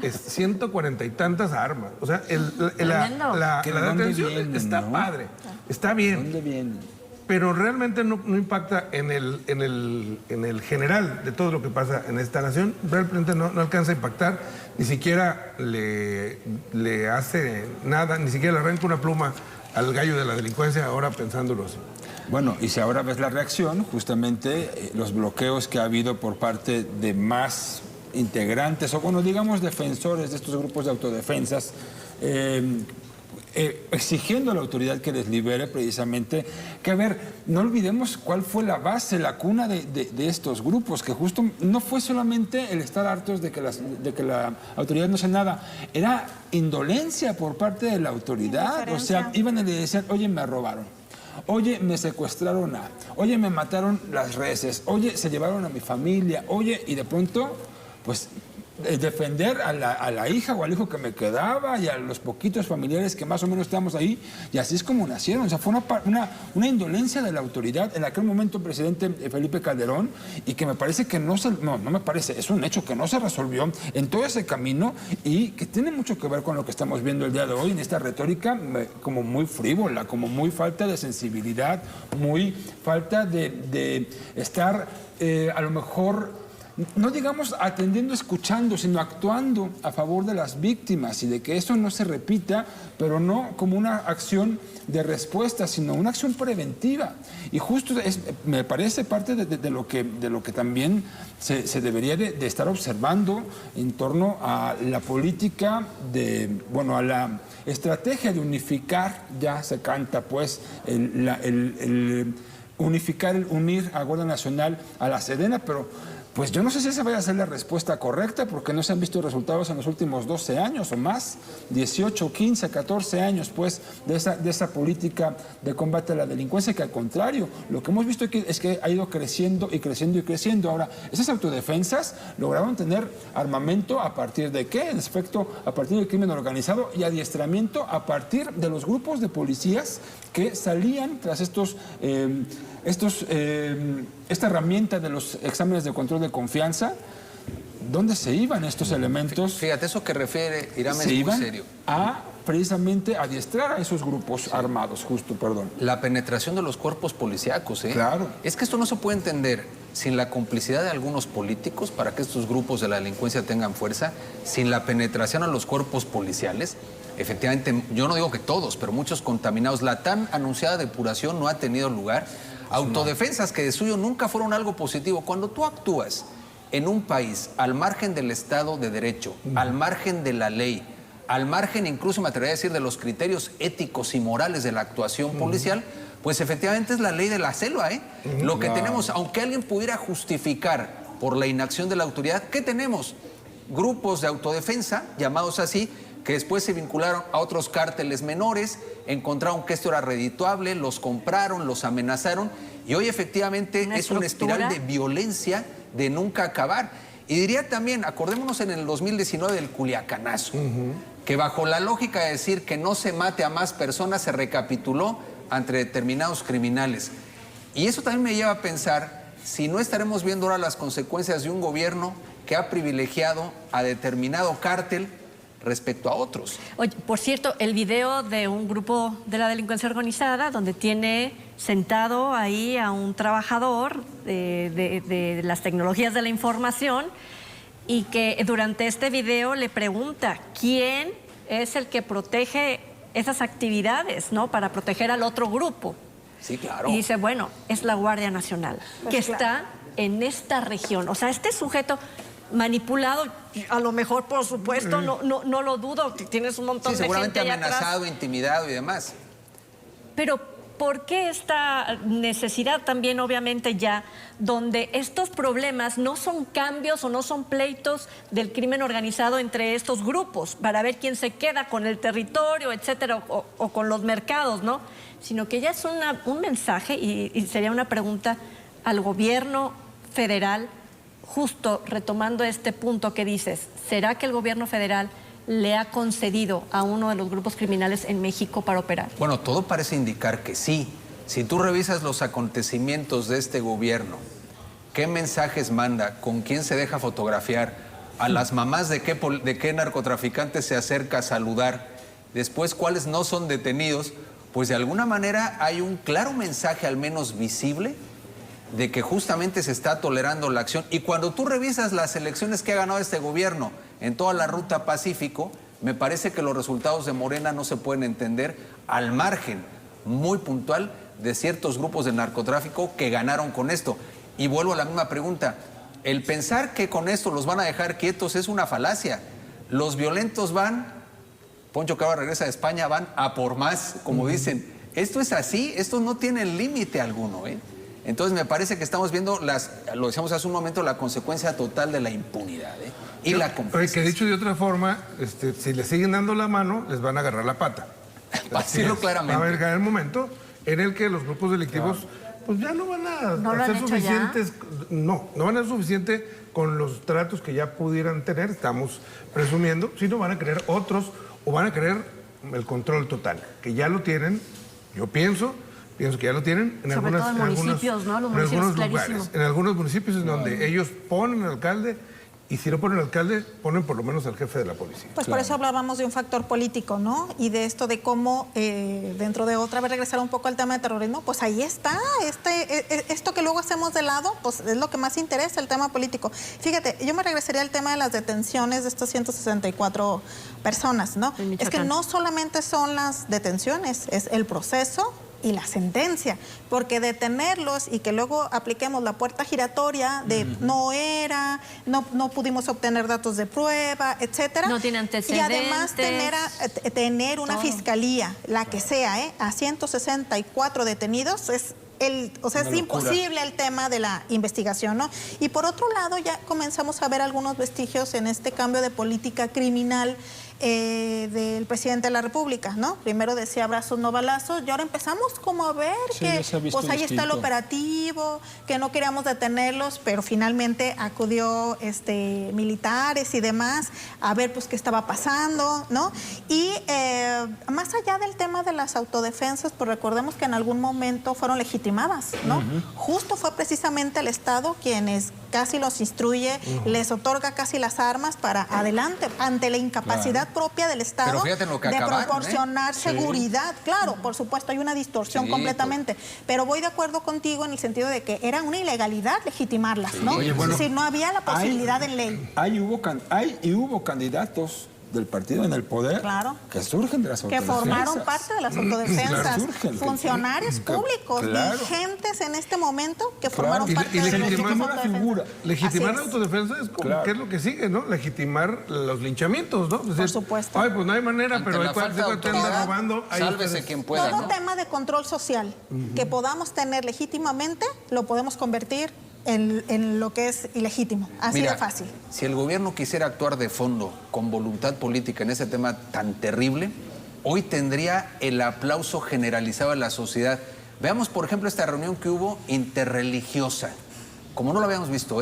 D: Es 140 y tantas armas. O sea,
A: Tremendo.
D: la
F: ¿Que de dónde
D: detención
F: vienen,
D: está
F: no?
D: padre, está bien.
F: ¿Dónde vienen?
D: Pero realmente no impacta en el general de todo lo que pasa en esta nación. Realmente no alcanza a impactar, ni siquiera le hace nada, ni siquiera le arranca una pluma al gallo de la delincuencia, ahora pensándolo así.
F: Bueno, y si ahora ves la reacción, justamente los bloqueos que ha habido por parte de más integrantes, o bueno, digamos defensores de estos grupos de autodefensas, exigiendo a la autoridad que les libere precisamente, que a ver, no olvidemos cuál fue la base, la cuna de estos grupos, que justo no fue solamente el estar hartos de que la autoridad no hace nada, era indolencia por parte de la autoridad, o sea, iban y le decían, oye, me robaron, oye, me secuestraron oye, me mataron las reses, oye, se llevaron a mi familia, oye, y de pronto, pues defender a la hija o al hijo que me quedaba y a los poquitos familiares que más o menos estábamos ahí, y así es como nacieron. O sea, fue una indolencia de la autoridad en aquel momento, presidente Felipe Calderón, y que me parece que no me parece, es un hecho que no se resolvió en todo ese camino y que tiene mucho que ver con lo que estamos viendo el día de hoy en esta retórica como muy frívola, como muy falta de sensibilidad, muy falta de estar a lo mejor, no digamos atendiendo, escuchando, sino actuando a favor de las víctimas y de que eso no se repita, pero no como una acción de respuesta, sino una acción preventiva. Y justo me parece parte de lo que también se debería de estar observando en torno a la política a la estrategia de unificar, ya se canta pues unir a Guardia Nacional, a la Sedena, pero pues yo no sé si esa vaya a ser la respuesta correcta, porque no se han visto resultados en los últimos 12 años o más, 18, 15, 14 años, pues, de esa política de combate a la delincuencia, que al contrario, lo que hemos visto aquí es que ha ido creciendo y creciendo y creciendo. Ahora, esas autodefensas lograron tener armamento a partir de ¿qué? En efecto, a partir del crimen organizado, y adiestramiento a partir de los grupos de policías que salían tras esta herramienta de los exámenes de control de confianza. ¿Dónde se iban estos elementos?
E: Fíjate, eso que refiere Irán
F: Se
E: es muy
F: iban
E: serio.
F: a precisamente adiestrar a esos grupos armados, justo, perdón.
E: La penetración de los cuerpos policíacos, ¿eh?
F: Claro.
E: Es que esto no se puede entender sin la complicidad de algunos políticos para que estos grupos de la delincuencia tengan fuerza, sin la penetración a los cuerpos policiales. Efectivamente, yo no digo que todos, pero muchos contaminados. La tan anunciada depuración no ha tenido lugar. Autodefensas que de suyo nunca fueron algo positivo. Cuando tú actúas en un país al margen del Estado de Derecho, al margen de la ley, al margen incluso, me atrevería a decir, de los criterios éticos y morales de la actuación policial, pues efectivamente es la ley de la selva, ¿eh? Lo que tenemos, aunque alguien pudiera justificar por la inacción de la autoridad, ¿qué tenemos? Grupos de autodefensa, llamados así, que después se vincularon a otros cárteles menores, encontraron que esto era redituable, los compraron, los amenazaron, y hoy efectivamente es una espiral de violencia de nunca acabar. Y diría también, acordémonos en el 2019 del Culiacanazo, que bajo la lógica de decir que no se mate a más personas, se recapituló ante determinados criminales. Y eso también me lleva a pensar si no estaremos viendo ahora las consecuencias de un gobierno que ha privilegiado a determinado cártel respecto a otros.
A: Oye, por cierto, el video de un grupo de la delincuencia organizada donde tiene sentado ahí a un trabajador de las tecnologías de la información, y que durante este video le pregunta quién es el que protege esas actividades, ¿no? Para proteger al otro grupo.
E: Sí, claro.
A: Y dice, bueno, es la Guardia Nacional, que está en esta región. O sea, este sujeto manipulado, a lo mejor, por supuesto, no lo dudo, tienes un montón de gente
E: seguramente
A: allá
E: amenazado,
A: atrás.
E: intimidado y demás.
A: Pero ¿por qué esta necesidad también, obviamente, ya donde estos problemas no son cambios o no son pleitos del crimen organizado entre estos grupos para ver quién se queda con el territorio, etcétera, o con los mercados, ¿no? Sino que ya es un mensaje y sería una pregunta al gobierno federal, justo retomando este punto que dices, ¿será que el gobierno federal le ha concedido a uno de los grupos criminales en México para operar?
E: Bueno, todo parece indicar que sí. Si tú revisas los acontecimientos de este gobierno, qué mensajes manda, con quién se deja fotografiar, a las mamás de qué narcotraficante se acerca a saludar, después cuáles no son detenidos, pues de alguna manera hay un claro mensaje, al menos visible, de que justamente se está tolerando la acción. Y cuando tú revisas las elecciones que ha ganado este gobierno en toda la ruta Pacífico, me parece que los resultados de Morena no se pueden entender al margen muy puntual de ciertos grupos de narcotráfico que ganaron con esto. Y vuelvo a la misma pregunta, el pensar que con esto los van a dejar quietos es una falacia. Los violentos van, Poncho Cava regresa de España, van a por más, como dicen. Esto es así, esto no tiene límite alguno, ¿eh? Entonces me parece que estamos viendo, lo decíamos hace un momento, la consecuencia total de la impunidad, ¿eh? Y la complicidad.
D: Que dicho de otra forma, si le siguen dando la mano, les van a agarrar la pata.
E: Para decirlo claramente.
D: Va a haber el momento en el que los grupos delictivos pues ya no van a hacer suficientes. No van a ser suficiente con los tratos que ya pudieran tener, estamos presumiendo, sino van a querer otros o van a querer el control total, que ya lo tienen, yo pienso que ya lo tienen en
A: Sobre todo en municipios, ¿no? Los municipios,
D: algunos
A: clarísimo.
D: lugares, en algunos municipios en donde ellos ponen al alcalde, y si no ponen al alcalde, ponen por lo menos al jefe de la policía.
B: Pues por eso hablábamos de un factor político, ¿no? Y de esto de cómo, dentro de otra vez regresar un poco al tema de terrorismo, pues ahí está, esto que luego hacemos de lado, pues es lo que más interesa, el tema político. Fíjate, yo me regresaría al tema de las detenciones de estas 164 personas, ¿no? Es que no solamente son las detenciones, es el proceso y la sentencia, porque detenerlos y que luego apliquemos la puerta giratoria de no pudimos obtener datos de prueba, etcétera.
A: No tiene antecedentes.
B: Y además tener una fiscalía, la que sea, a 164 detenidos es o sea, es imposible el tema de la investigación, ¿no? Y por otro lado, ya comenzamos a ver algunos vestigios en este cambio de política criminal del presidente de la República, ¿no? Primero decía abrazos, no balazos, y ahora empezamos como a ver que pues ahí está el operativo, que no queríamos detenerlos, pero finalmente acudió militares y demás a ver pues qué estaba pasando, ¿no? Y más allá del tema de las autodefensas, pues recordemos que en algún momento fueron legitimadas, ¿no? Justo fue precisamente el Estado quienes casi los instruye, les otorga casi las armas para adelante, ante la incapacidad propia del Estado de proporcionar seguridad. Claro, por supuesto, hay una distorsión completamente, pero voy de acuerdo contigo en el sentido de que era una ilegalidad legitimarlas, ¿no?
F: Oye, bueno,
B: es decir, no había la posibilidad en ley.
F: Hubo candidatos del partido en el poder que surgen de las autodefensas.
B: Que formaron parte de las autodefensas, funcionarios públicos, vigentes en este momento, que formaron parte de las autodefensas.
D: Legitimar la autodefensa es como ¿qué es lo que sigue, no? Legitimar los linchamientos, ¿no?
B: Por supuesto.
D: Ay, pues no hay manera, pero hay
E: falta de autoridad,
D: robando.
E: Sálvese quien pueda,
B: Todo
E: ¿no?
B: tema de control social que podamos tener legítimamente, lo podemos convertir en lo que es ilegítimo. Así de fácil.
E: Si el gobierno quisiera actuar de fondo, con voluntad política en ese tema tan terrible, hoy tendría el aplauso generalizado de la sociedad. Veamos, por ejemplo, esta reunión que hubo interreligiosa, como no lo habíamos visto,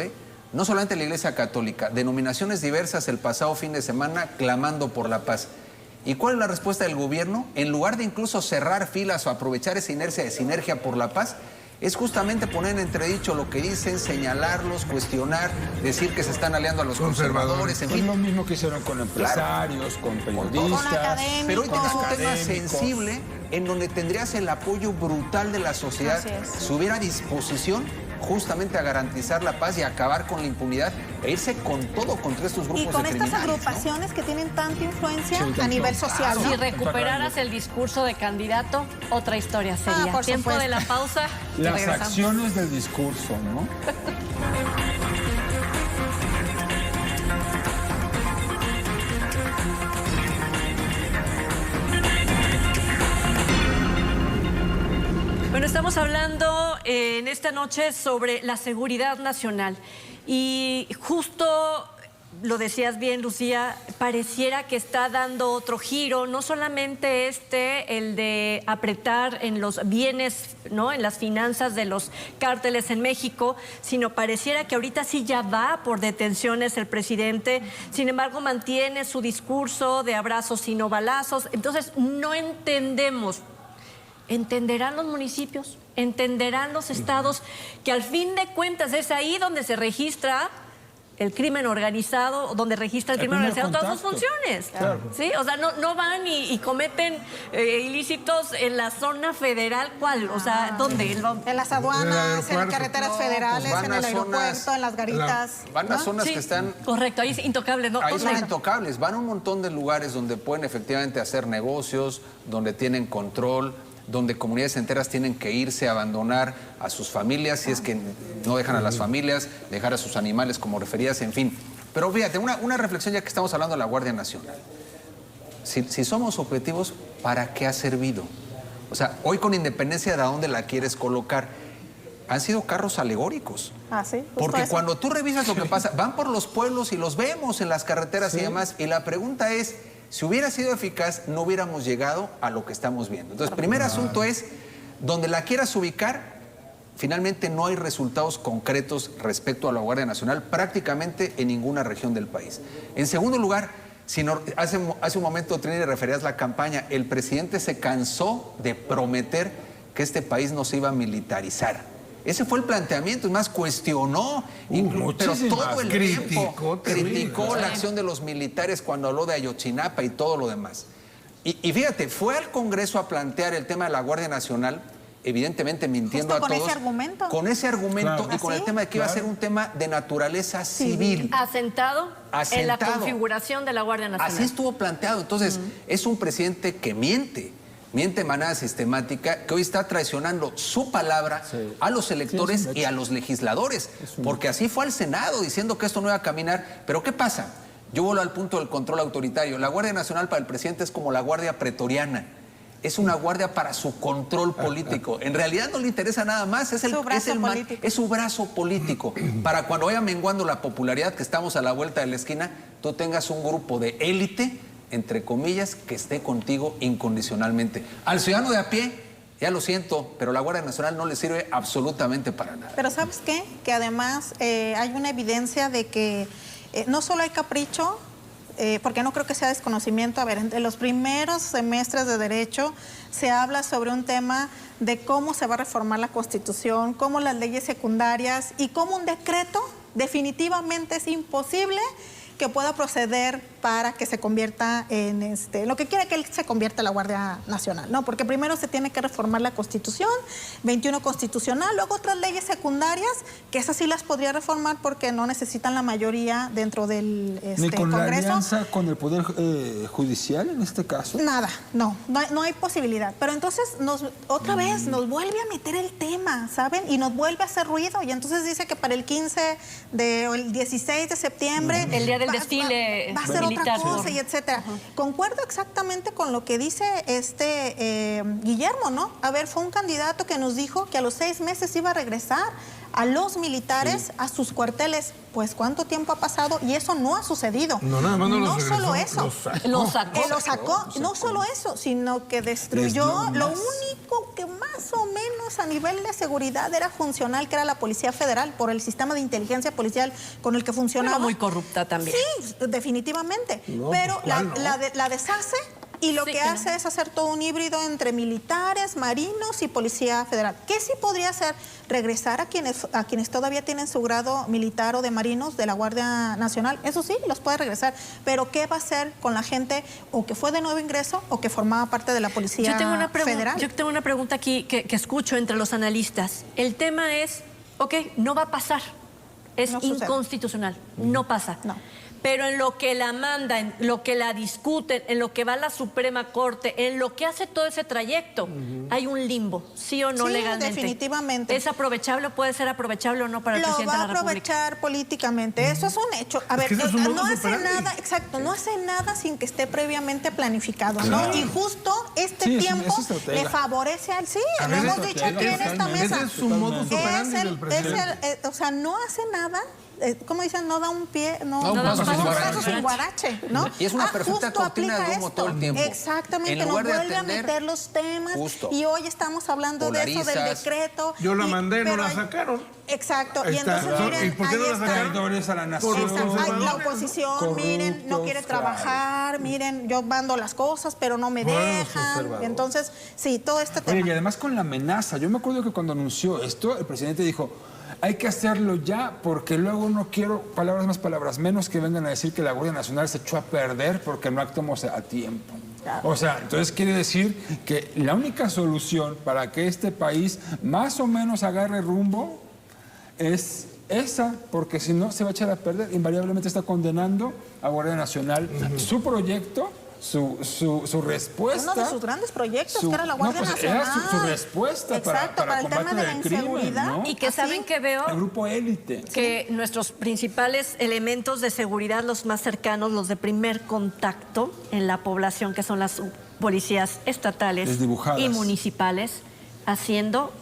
E: no solamente la Iglesia Católica, denominaciones diversas el pasado fin de semana clamando por la paz. ¿Y cuál es la respuesta del gobierno? En lugar de incluso cerrar filas o aprovechar esa inercia de sinergia por la paz, es justamente poner en entredicho lo que dicen, señalarlos, cuestionar, decir que se están aliando a los conservadores, en fin.
F: Es lo mismo que hicieron con empresarios, con periodistas,
B: con académicos.
E: Pero hoy tienes un tema sensible en donde tendrías el apoyo brutal de la sociedad si hubiera disposición justamente a garantizar la paz y acabar con la impunidad e irse con todo contra estos grupos de criminales.
B: Y con estas agrupaciones que tienen tanta influencia a nivel social.
A: Si recuperaras el discurso de candidato, otra historia sería.
B: Por
A: Tiempo
B: supuesto.
A: de la pausa.
F: Las acciones del discurso, ¿no?
A: Bueno, estamos hablando en esta noche sobre la seguridad nacional y justo lo decías bien, Lucía, pareciera que está dando otro giro, no solamente el de apretar en los bienes, ¿no?, en las finanzas de los cárteles en México, sino pareciera que ahorita sí ya va por detenciones el presidente, sin embargo mantiene su discurso de abrazos y no balazos. Entonces no entendemos. ¿Entenderán los municipios? ¿Entenderán los estados? Que al fin de cuentas es ahí donde se registra el crimen organizado, donde registra el crimen organizado todas sus funciones. Claro. ¿Sí? O sea, no van y cometen ilícitos en la zona federal. ¿Cuál? O sea, ¿dónde?
B: En las aduanas, en las carreteras federales,
E: pues
B: en el aeropuerto, en las garitas.
E: Van a zonas que están...
A: Correcto, ahí es intocable. ¿No?
E: Ahí son intocables. Van a un montón de lugares donde pueden efectivamente hacer negocios, donde tienen control, donde comunidades enteras tienen que irse a abandonar a sus familias, si es que no dejan a las familias, dejar a sus animales, como referías, en fin. Pero fíjate, una reflexión ya que estamos hablando de la Guardia Nacional. Si somos objetivos, ¿para qué ha servido? O sea, hoy con independencia de a dónde la quieres colocar, han sido carros alegóricos.
B: Sí,
E: porque cuando tú revisas lo que pasa, van por los pueblos y los vemos en las carreteras y demás, y la pregunta es... Si hubiera sido eficaz, no hubiéramos llegado a lo que estamos viendo. Entonces, el primer asunto es, donde la quieras ubicar, finalmente no hay resultados concretos respecto a la Guardia Nacional prácticamente en ninguna región del país. En segundo lugar, hace un momento, Trini, referías la campaña, el presidente se cansó de prometer que este país no se iba a militarizar. Ese fue el planteamiento, es más, cuestionó, pero todo el tiempo criticó la acción de los militares cuando habló de Ayotzinapa y todo lo demás. Y fíjate, fue al Congreso a plantear el tema de la Guardia Nacional, evidentemente mintiendo a todos. Con ese argumento. Con ese argumento y con el tema de que iba a ser un tema de naturaleza civil.
A: Asentado en la configuración de la Guardia Nacional.
E: Así estuvo planteado. Entonces, es un presidente que miente de manera sistemática, que hoy está traicionando su palabra a los electores y a los legisladores, porque así fue al Senado diciendo que esto no iba a caminar. Pero ¿qué pasa? Yo vuelvo al punto del control autoritario. La Guardia Nacional para el presidente es como la Guardia Pretoriana. es una guardia para su control político. En realidad no le interesa nada más, es su brazo político. Para cuando vaya menguando la popularidad, que estamos a la vuelta de la esquina, tú tengas un grupo de élite, entre comillas, que esté contigo incondicionalmente. Al ciudadano de a pie, ya lo siento, pero la Guardia Nacional no le sirve absolutamente para nada.
B: Pero ¿sabes qué? Que además hay una evidencia de que no solo hay capricho, porque no creo que sea desconocimiento. A ver, en los primeros semestres de Derecho se habla sobre un tema de cómo se va a reformar la Constitución, cómo las leyes secundarias y cómo un decreto definitivamente es imposible que pueda proceder para que se convierta en lo que quiera que él se convierta en la Guardia Nacional, ¿no? Porque primero se tiene que reformar la Constitución, 21 constitucional, luego otras leyes secundarias, que esas sí las podría reformar porque no necesitan la mayoría dentro del
F: ¿Ni con
B: Congreso.
F: la alianza con el Poder Judicial en este caso?
B: Nada, no hay posibilidad. Pero entonces otra vez nos vuelve a meter el tema, ¿saben? Y nos vuelve a hacer ruido. Y entonces dice que para el 15 o el 16 de septiembre...
A: El día del desfile
B: va a ser
A: militar,
B: otra cosa y etcétera. Concuerdo exactamente con lo que dice Guillermo, ¿no? A ver, fue un candidato que nos dijo que a los 6 meses iba a regresar a los militares a sus cuarteles. Pues ¿cuánto tiempo ha pasado? Y eso no ha sucedido.
D: No, nada más no los regresó,
B: solo eso.
A: Lo sacó.
B: Lo sacó. No solo eso, sino que destruyó lo único que más o menos a nivel de seguridad era funcional, que era la Policía Federal, por el sistema de inteligencia policial con el que funcionaba.
A: Pero muy corrupta también.
B: Sí, definitivamente.
D: No,
B: pero
D: pues, ¿cuál, no?
B: la deshace y lo
A: Sí,
B: que
A: que
B: hace es hacer todo un híbrido entre militares, marinos y Policía Federal. ¿Qué sí podría hacer? Regresar a quienes todavía tienen su grado militar o de marinos de la Guardia Nacional. Eso sí, los puede regresar. Pero ¿qué va a hacer con la gente o que fue de nuevo ingreso o que formaba parte de la Policía Federal?
A: Yo tengo una pregunta aquí que escucho entre los analistas. El tema es, no va a pasar. Es
B: No sucede.
A: inconstitucional. No pasa.
B: No.
A: Pero en lo que la mandan, en lo que la discuten, en lo que va a la Suprema Corte, en lo que hace todo ese trayecto, hay un limbo, ¿sí o no
B: Sí,
A: legalmente?
B: definitivamente.
A: ¿Es aprovechable, puede ser aprovechable o no para el presidente de la República?
B: Lo va a aprovechar políticamente, eso es un hecho. A ver,
D: que ese es un
B: no
D: modus
B: hace
D: operandi.
B: nada, exacto, no hace nada sin que esté previamente planificado, ¿no? Y justo este
F: Sí,
B: tiempo
F: es estratega.
B: le favorece al
D: A
B: lo
D: ver,
B: hemos dicho aquí en esta mesa.
D: Ese es su modus operandi del presidente.
B: O sea, no hace nada. ¿Cómo dicen? No da un pie, no
E: un paso sin
B: un
E: guarache.
B: paso sin guarache, ¿no?
E: Y es una perfecta
B: justo
E: cortina de
B: aplica
E: humo
B: esto.
E: todo el tiempo.
B: Exactamente,
E: En
B: nos
E: lugar de
B: vuelve a
E: atender,
B: meter los temas.
E: justo.
B: Y hoy estamos hablando de eso, del
E: Polarizas.
B: decreto.
D: Yo la mandé, no
B: pero
D: la
B: hay-
D: sacaron.
B: Exacto,
D: Ahí
B: y
D: está.
B: entonces miren,
D: ¿Y por qué no
B: ahí
D: la
B: está.
D: sacaron?
F: Traidores a la nación.
B: Exacto. Ay, la
D: conservadores,
B: oposición, miren, no quiere trabajar, miren, yo mando las cosas, pero no me
D: Por los
B: dejan.
D: conservadores.
B: Entonces, sí, todo este
F: Oye, y
B: tema.
F: además con la amenaza. Yo me acuerdo que cuando anunció esto, el presidente dijo, hay que hacerlo ya porque luego no quiero, palabras más, palabras menos, que vengan a decir que la Guardia Nacional se echó a perder porque no actuamos a tiempo. O sea, entonces quiere decir que la única solución para que este país más o menos agarre rumbo es esa, porque si no se va a echar a perder. Invariablemente está condenando a Guardia Nacional su proyecto, su respuesta.
B: Uno de sus grandes proyectos, que era la Guardia
F: Era
B: Nacional.
F: su respuesta
B: Exacto,
F: para
B: el
F: combate
B: tema de la
F: del crimen,
B: inseguridad.
F: ¿no?
A: Y que
B: Así.
A: saben que veo
F: El grupo élite.
A: que nuestros principales elementos de seguridad, los más cercanos, los de primer contacto en la población, que son las policías estatales
F: Desdibujadas.
A: y municipales, haciendo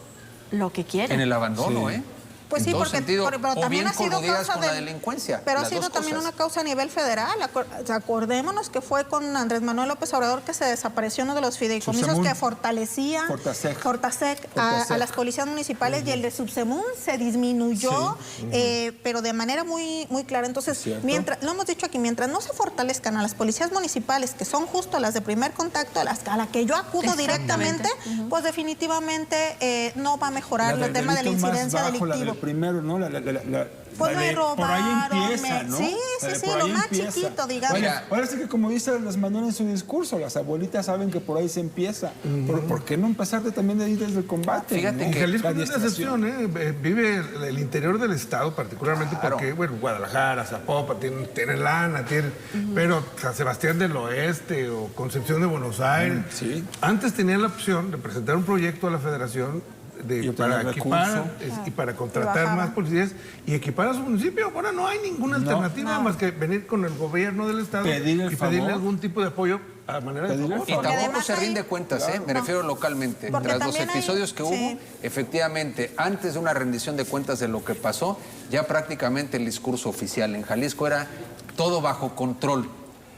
A: lo que quieren.
E: En el abandono,
F: Sí.
E: ¿eh?
B: Pues
E: En
B: sí,
E: todo
B: porque
E: sentido,
B: pero
E: o
B: también
E: bien
B: ha sido
E: coludidas
B: causa
E: con la
B: del-
E: delincuencia.
B: Pero ha
E: las
B: sido
E: dos
B: también
E: cosas.
B: una causa a nivel federal. Acordémonos que fue con Andrés Manuel López Obrador que se desapareció uno de los fideicomisos
F: Subsemún.
B: que fortalecía
F: Fortasec.
B: a las policías municipales y el de Subsemún se disminuyó, pero de manera muy, muy clara. Entonces,
F: Cierto.
B: mientras, lo hemos dicho aquí, mientras no se fortalezcan a las policías municipales, que son justo las de primer contacto, a la que yo acudo
A: Exactamente.
B: directamente, pues definitivamente no va a mejorar el tema de la incidencia
F: La
B: delictiva.
F: de lo primero, ¿no?
B: Pues
F: la
B: me
F: de por ahí
B: robaron,
F: empieza, ¿no?
B: sí,
F: La de
B: sí,
F: por
B: lo
F: ahí
B: más
F: empieza.
B: chiquito, digamos.
E: Oiga,
F: Ahora sí que como dice Andrés Manuel en su discurso, las abuelitas saben que por ahí se empieza. ¿Por qué no empezar también de ahí desde el combate?
E: Fíjate
F: ¿no?
E: que-
D: Jalisco
F: La
D: no es una
F: adiestración.
D: excepción, ¿eh? Vive el interior del estado, particularmente
E: Claro.
D: porque, bueno, Guadalajara, Zapopan, tiene lana, pero San Sebastián del Oeste o Concepción de Buenos Aires.
F: Sí.
D: Antes tenían la opción de presentar un proyecto a la federación
F: Y
D: para
F: obtener
D: equipar
F: recursos.
D: y para contratar
B: bajaba.
D: más policías y equipar a su municipio. Ahora no hay ninguna alternativa más que venir con el gobierno del estado
F: Pedir el
D: y pedirle
F: favor.
D: algún tipo de apoyo a manera de
F: Pedirle el
D: favor.
E: Y
F: favor.
E: tampoco
B: además
E: se
B: hay-
E: rinde cuentas, me refiero localmente.
B: Porque
E: Tras los
B: también hay-
E: episodios que
B: sí.
E: hubo, efectivamente, antes de una rendición de cuentas de lo que pasó, ya prácticamente el discurso oficial en Jalisco era todo bajo control.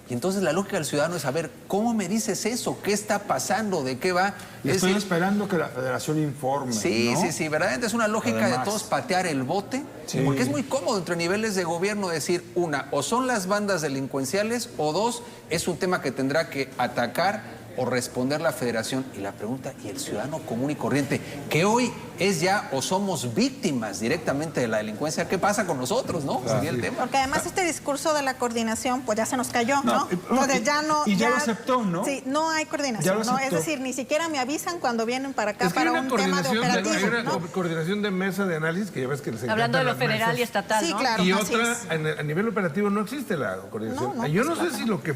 E: Y entonces la lógica del ciudadano es saber, ¿cómo me dices eso? ¿Qué está pasando? ¿De qué va?
F: Y
E: Es
F: estoy
E: decir,
F: esperando que la federación informe.
E: sí,
F: ¿no?
E: sí, verdaderamente es una lógica de
F: Además.
E: todos patear el bote,
F: Sí.
E: porque es muy cómodo entre niveles de gobierno decir, una, o son las bandas delincuenciales, o dos, es un tema que tendrá que atacar o responder la federación. Y la pregunta, ¿y el ciudadano común y corriente, que hoy es ya o somos víctimas directamente de la delincuencia? ¿Qué pasa con nosotros, no? Sería el tema.
B: Porque además este discurso de la coordinación, pues ya se nos cayó, ¿no? Entonces ya no...
F: y ya lo aceptó, ¿no?
B: Sí, no hay
F: Ya
B: coordinación,
F: lo
B: ¿no? Es
F: aceptó.
B: decir, ni siquiera me avisan cuando vienen para acá
D: Es que hay
B: para
D: una
B: un tema de
D: coordinación,
B: operativo,
D: hay una
B: ¿no?
D: coordinación de mesa de análisis que ya ves que les
A: Hablando de lo
D: encantan las
A: federal y
D: mesas.
A: estatal,
B: Sí,
A: ¿no?
B: claro.
D: Y
B: así
D: otra,
B: es.
D: a nivel operativo no existe la coordinación.
B: No,
D: Yo
B: pues
D: no sé si lo que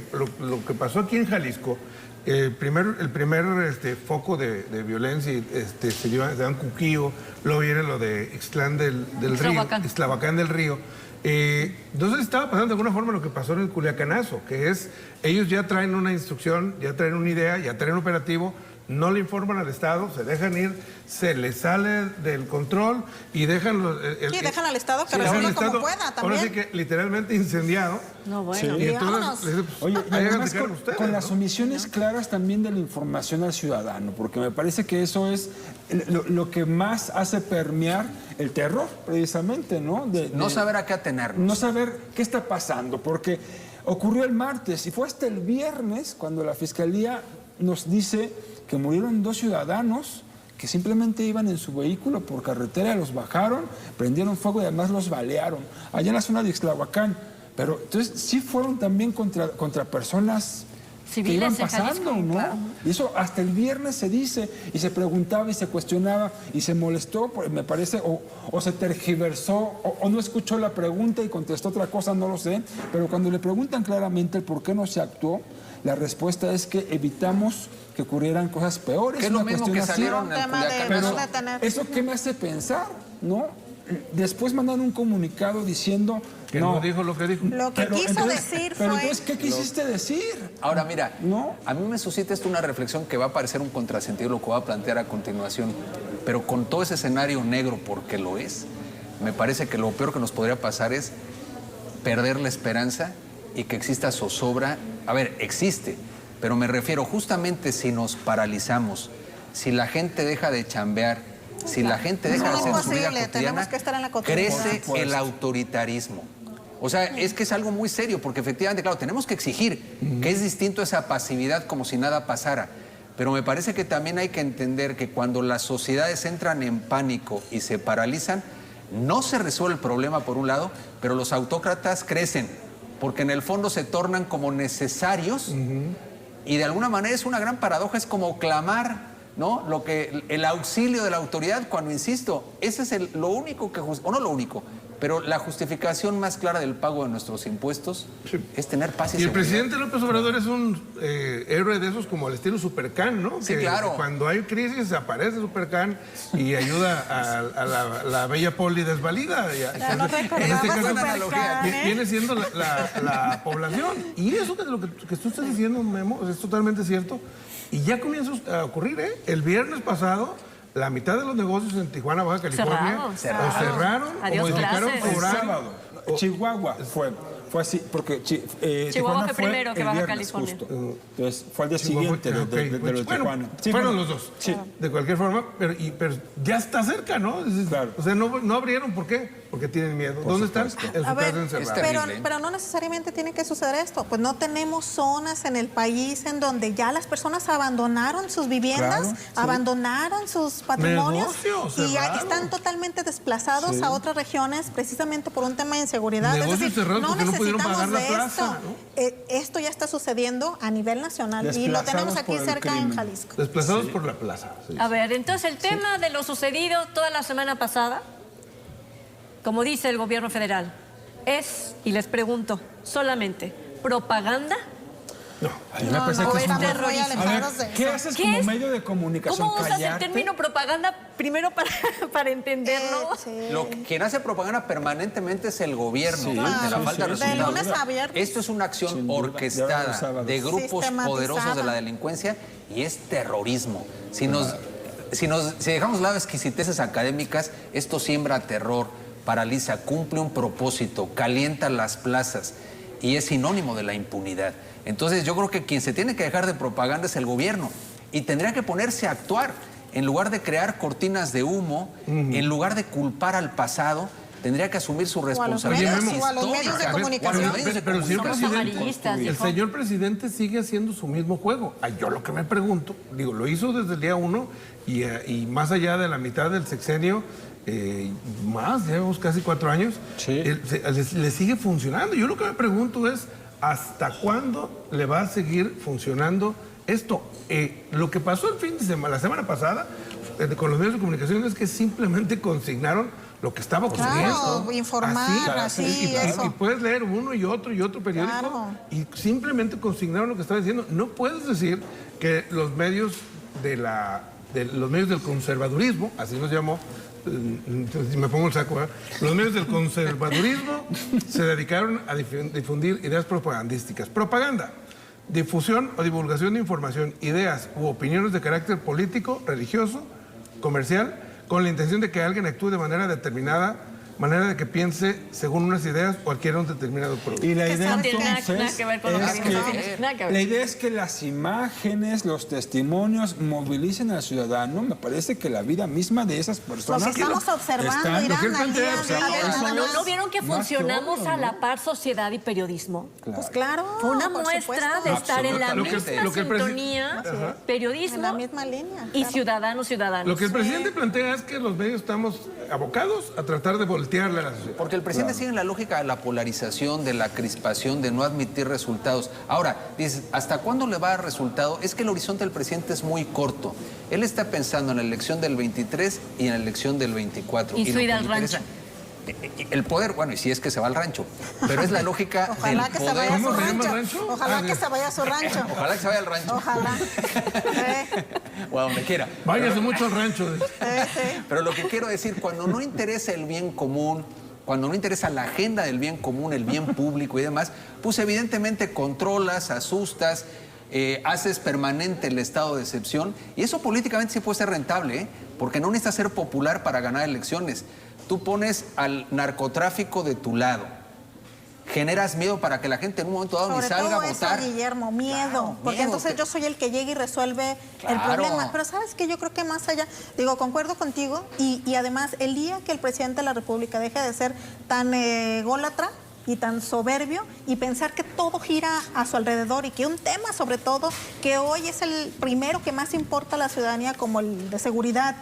D: pasó aquí en Jalisco, el primer foco de violencia se dan Cuquío, luego viene lo de Ixtlán del Río,
A: Ixtlahuacán.
D: Ixtlahuacán del Río. Entonces estaba pasando de alguna forma lo que pasó en el Culiacanazo, que es, ellos ya traen una instrucción, ya traen una idea, ya traen un operativo, no le informan al Estado, se dejan ir, se les sale del control y dejan...
B: Sí, dejan al Estado que
D: dejan al
B: resuelva como
D: Estado,
B: pueda
D: Ahora
B: también.
D: sí que literalmente incendiado.
A: No, bueno.
D: Y
B: vámonos.
D: entonces, les dice, pues,
F: Oye, y
D: ahí
F: además
D: háganse cargo
F: con,
D: ustedes,
F: con
D: ¿no?
F: las omisiones claras también de la información al ciudadano, porque me parece que eso es lo que más hace permear el terror, precisamente, ¿no?
E: No saber a qué atenernos.
F: No saber qué está pasando, porque ocurrió el martes y fue hasta el viernes cuando la Fiscalía nos dice que murieron 2 ciudadanos que simplemente iban en su vehículo por carretera, los bajaron, prendieron fuego y además los balearon, allá en la zona de Ixtlahuacán. Pero entonces sí fueron también contra personas
A: Civiles
F: que iban
A: en
F: pasando,
A: Jalisco,
F: ¿no?
A: claro.
F: Y eso hasta el viernes se dice, y se preguntaba y se cuestionaba y se molestó, me parece, o se tergiversó, o no escuchó la pregunta y contestó otra cosa, no lo sé. Pero cuando le preguntan claramente el por qué no se actuó, la respuesta es que evitamos que ocurrieran cosas peores.
E: Que es lo
F: una
E: mismo
F: cuestión
E: que
F: así.
E: salieron en el
B: tema de
E: Culiacanazo.
B: no detener.
F: ¿Eso qué me hace pensar, no? Después mandan un comunicado diciendo
D: Que no dijo lo que dijo.
B: Lo que quiso decir
F: pero
B: fue...
F: entonces, ¿qué quisiste decir?
E: Ahora mira,
F: No.
E: a mí me suscita esto una reflexión que va a parecer un contrasentido lo que voy a plantear a continuación, pero con todo ese escenario negro, porque lo es, me parece que lo peor que nos podría pasar es perder la esperanza y que exista zozobra. A ver, existe, pero me refiero justamente si nos paralizamos, si la gente deja de chambear, si la gente deja de
B: No,
E: hacer su vida
B: imposible, tenemos
E: cotidiana,
B: que estar en la cotidianidad.
E: crece
F: Por
E: el
F: supuesto.
E: autoritarismo. O sea, es que es algo muy serio, porque efectivamente, claro, tenemos que exigir, que es distinto esa pasividad como si nada pasara. Pero me parece que también hay que entender que cuando las sociedades entran en pánico y se paralizan, no se resuelve el problema por un lado, pero los autócratas crecen, porque en el fondo se tornan como necesarios y de alguna manera es una gran paradoja, es como clamar, ¿no? El auxilio de la autoridad, cuando insisto, ese es lo único que, o no lo único, pero la justificación más clara del pago de nuestros impuestos es tener paz y
D: Y el
E: seguridad.
D: presidente López Obrador es un héroe de esos como al estilo Supercan, ¿no?
E: Sí,
D: Que
E: claro.
D: Cuando hay crisis aparece Supercan y ayuda a la bella poli desvalida.
B: Ya no recordaba
D: en este caso,
B: Supercan, ¿eh?
D: viene siendo la población. Y eso que lo que tú estás diciendo, Memo, es totalmente cierto. Y ya comienza a ocurrir, ¿eh? El viernes pasado, la mitad de los negocios en Tijuana, Baja California,
A: Cerraron.
D: o cerraron
A: Adiós,
D: o modificaron
A: clases.
D: su
F: El
D: horario.
F: sábado. Chihuahua fue así, porque
A: Chihuahua
F: Tijuana
A: fue primero que
F: el
A: Baja
F: viernes,
A: California.
F: justo. Entonces fue al día
D: Chihuahua,
F: siguiente de
D: ok,
F: lo de
D: bueno,
F: Tijuana. Sí,
D: fueron
F: bueno,
D: los dos.
F: Sí.
D: De cualquier forma, pero ya está cerca, ¿no?
F: Claro.
D: O sea, no abrieron, ¿por qué? Porque tienen miedo. ¿Dónde están?
F: supuesto.
D: En su
B: A ver,
D: casa encerrados.
E: terrible.
B: pero no necesariamente tiene que suceder esto. Pues no tenemos zonas en el país en donde ya las personas abandonaron sus viviendas,
F: Claro, sí.
B: abandonaron sus patrimonios
D: Negocios
B: y ya
D: cerrados.
B: están totalmente desplazados
F: Sí.
B: a otras regiones precisamente por un tema de inseguridad.
D: Negocios
B: es decir,
D: cerrados
B: no
D: porque no pudieron
B: necesitamos
D: pagar la
B: de
D: plaza,
B: esto.
D: ¿no?
B: Esto ya está sucediendo a nivel nacional y lo tenemos
F: Desplazados
B: aquí
F: por el
B: cerca en
F: crimen.
B: Jalisco.
D: Desplazados por la plaza. sí.
A: A ver, entonces el tema de lo sucedido toda la semana pasada, como dice el gobierno federal, es, y les pregunto, solamente propaganda.
F: A mí me parece
B: no,
F: que es
B: estamos
F: una...
B: muy
F: A ver,
B: alejados de
F: ¿qué
B: eso.
F: haces
A: ¿Qué
F: como
A: es?
F: medio de comunicación?
A: ¿Cómo usas el
F: ¿Callarte?
A: término propaganda primero para entenderlo?
B: Sí.
E: Quien hace propaganda permanentemente es el gobierno,
F: Sí,
E: de la
F: sí,
E: falta de
F: sí,
B: De
E: resultados.
B: lunes a viernes.
E: Esto es una acción
F: Sin duda, de
E: orquestada
F: los sábados.
E: de grupos
B: Sistematizada.
E: poderosos de la delincuencia y es terrorismo. Si dejamos de lado exquisiteces académicas, esto siembra terror, paraliza, cumple un propósito, calienta las plazas y es sinónimo de la impunidad. Entonces yo creo que quien se tiene que dejar de propaganda es el gobierno y tendría que ponerse a actuar en lugar de crear cortinas de humo, en lugar de culpar al pasado. Tendría que asumir su responsabilidad
B: medios, o a los medios de
E: histórica.
B: comunicación.
E: O a los medios de
D: Pero si el
A: Somos
E: comunicación.
A: amarillistas,
D: el
A: dijo.
D: señor presidente sigue haciendo su mismo juego. Yo lo que me pregunto, digo, lo hizo desde el día 1 y más allá de la mitad del sexenio, más, llevamos casi 4 años,
F: Sí.
D: le sigue funcionando. Yo lo que me pregunto es, ¿hasta cuándo le va a seguir funcionando esto? Lo que pasó el fin de semana, la semana pasada, con los medios de comunicación es que simplemente consignaron lo que estaba ocurriendo.
B: Claro, informar, así, eso.
D: Y puedes leer uno y otro periódico
B: Claro.
D: y simplemente consignaron lo que estaba diciendo. No puedes decir que los medios los medios del conservadurismo, así nos llamó, me pongo el saco, los medios del conservadurismo se dedicaron a difundir ideas propagandísticas. Propaganda, difusión o divulgación de información, ideas u opiniones de carácter político, religioso, comercial, con la intención de que alguien actúe de manera determinada, manera de que piense según unas ideas o adquiera un determinado producto.
F: Y la
B: Que
F: idea
A: no tiene nada
F: entonces
A: que ver con lo que
F: es
A: vimos el fin de semana, nada que ver.
F: la idea es que las imágenes, los testimonios movilicen al ciudadano. Me parece que la vida misma de esas personas
B: Lo que estamos observando,
F: están-
B: Irán,
F: lo que él
B: al día
F: plantea,
B: a
F: o sea,
B: día,
F: por eso
B: nada
A: ¿No,
F: es
A: ¿No vieron que
F: más
A: funcionamos
F: obvio,
A: a
F: ¿no?
A: la par sociedad y periodismo?
B: Pues claro.
A: Fue una
B: por
A: muestra
B: supuesto.
A: de estar en la
E: Absolutamente.
A: misma
D: Lo que el
A: sintonía,
B: En la
A: periodismo
B: misma línea.
A: y
B: claro.
A: ciudadanos.
D: Lo que el presidente plantea es que los medios estamos abocados a tratar de voltearle a la sociedad.
E: Porque el presidente sigue en la lógica de la polarización, de la crispación, de no admitir resultados. Ahora, dices, ¿hasta cuándo le va a dar resultado? Es que el horizonte del presidente es muy corto. Él está pensando en la elección del 23 y en la elección del 24.
A: Y su
E: lo que
A: ida al
E: le interesa-
A: rancho.
E: El poder, bueno, y si es que se va al rancho, pero es la lógica
B: Ojalá
E: del
B: que se
E: poder.
B: vaya a su
D: ¿Cómo se llama
B: rancho.
D: el rancho?
B: Ojalá que se vaya a su rancho.
E: Ojalá que se vaya al rancho.
B: Ojalá.
E: O a donde quiera.
D: Váyase mucho al rancho.
E: Pero lo que quiero decir, cuando no interesa el bien común, cuando no interesa la agenda del bien común, el bien público y demás, pues evidentemente controlas, asustas, haces permanente el estado de excepción y eso políticamente sí puede ser rentable, porque no necesitas ser popular para ganar elecciones. Tú pones al narcotráfico de tu lado, generas miedo para que la gente en un momento dado
B: Sobre
E: ni salga
B: todo
E: a votar.
B: eso, Guillermo, miedo.
E: Claro,
B: porque
E: miedo,
B: entonces
E: que-
B: yo soy el que llega y resuelve el
E: Claro.
B: problema. Pero sabes que yo creo que más allá, digo, concuerdo contigo y además el día que el presidente de la República deje de ser tan ególatra y tan soberbio y pensar que todo gira a su alrededor y que un tema sobre todo que hoy es el primero que más importa a la ciudadanía como el de seguridad,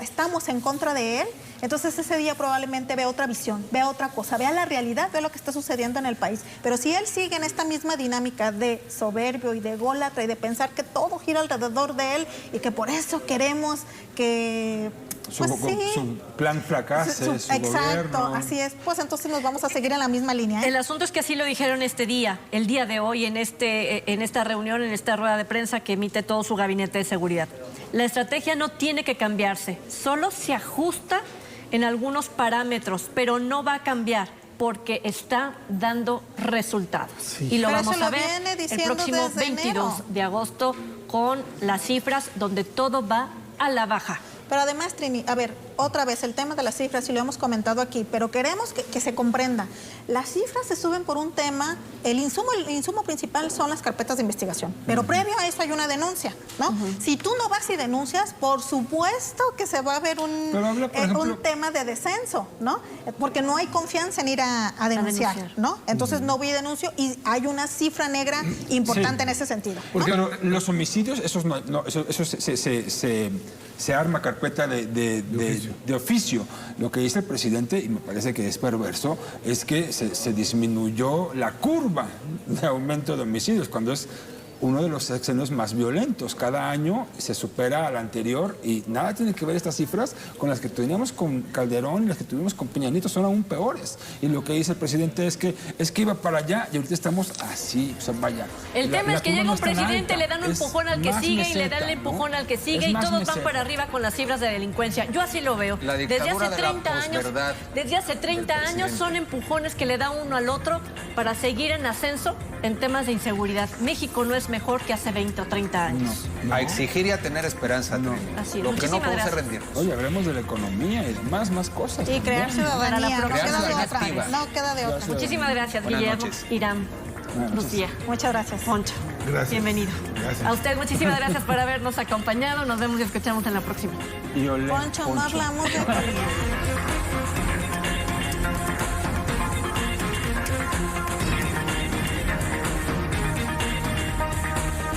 B: estamos en contra de él, entonces ese día probablemente vea otra visión, vea otra cosa, vea la realidad, vea lo que está sucediendo en el país. Pero si él sigue en esta misma dinámica de soberbio y de ególatra y de pensar que todo gira alrededor de él y que por eso queremos que...
F: Su,
B: Pues sí.
F: su plan fracase, su
B: Exacto,
F: gobierno.
B: así es. Pues entonces nos vamos a seguir en la misma línea. ¿eh?
A: El asunto es que así lo dijeron el día de hoy, en esta reunión, en esta rueda de prensa que emite todo su gabinete de seguridad. La estrategia no tiene que cambiarse, solo se ajusta en algunos parámetros, pero no va a cambiar porque está dando resultados. Y lo
B: Pero
A: vamos
B: eso lo
A: a ver
B: viene
A: el
B: diciendo
A: próximo
B: desde
A: 22
B: enero.
A: de agosto con las cifras donde todo va a la baja.
B: Pero además, Trini, a ver, otra vez el tema de las cifras, y lo hemos comentado aquí, pero queremos que se comprenda. Las cifras se suben por un tema, el insumo principal son las carpetas de investigación, pero previo a eso hay una denuncia, ¿no? Si tú no vas y denuncias, por supuesto que se va a ver
F: Pero habla, por ejemplo,
B: un tema de descenso, ¿no? Porque no hay confianza en ir a denunciar,
A: denunciar.
B: ¿no? Entonces no voy y denuncio y hay una cifra negra importante en ese sentido.
F: Porque los homicidios, eso se arma carpeta de oficio. Lo que dice el presidente, y me parece que es perverso, es que se disminuyó la curva de aumento de homicidios, cuando es uno de los sexenios más violentos. Cada año se supera al anterior y nada tiene que ver estas cifras con las que teníamos con Calderón y las que tuvimos con Peña Nieto, son aún peores. Y lo que dice el presidente es que iba para allá y ahorita estamos así, o sea, vaya.
A: El tema es que
F: curva
A: llega
F: no
A: un
F: es tan
A: presidente,
F: alta,
A: le dan un
F: es
A: empujón al que
F: más
A: sigue y le
F: meseta,
A: dan el empujón
F: ¿no?
A: al que sigue
F: Es
A: y
F: más
A: todos
F: meseta.
A: van para arriba con las cifras de delincuencia. Yo así lo veo.
E: La dictadura de la posverdad
A: desde hace 30
E: del
A: años
E: presidente.
A: son empujones que le da uno al otro para seguir en ascenso en temas de inseguridad. México no es mejor que hace 20 o 30 años.
E: A exigir y a tener esperanza. Trini.
A: Así es.
E: Lo que no
A: Muchísimas
E: podemos es
A: gracias.
E: rendirnos.
F: Oye, hablemos de la economía y más cosas.
B: Y crear
F: también.
A: Para la
B: ciudadanía, no
A: próxima.
B: queda de
E: Crear
B: otra.
E: ciudadanía
B: No queda de otra.
A: Muchísimas gracias,
E: Buenas
A: Guillermo,
E: noches.
A: Irán, Lucía,
B: Muchas gracias.
A: Poncho.
D: Gracias.
A: Bienvenido.
D: Gracias.
A: A usted muchísimas gracias por habernos acompañado. Nos vemos y escuchamos en la próxima.
F: Y olé,
B: Poncho, no hablamos de política.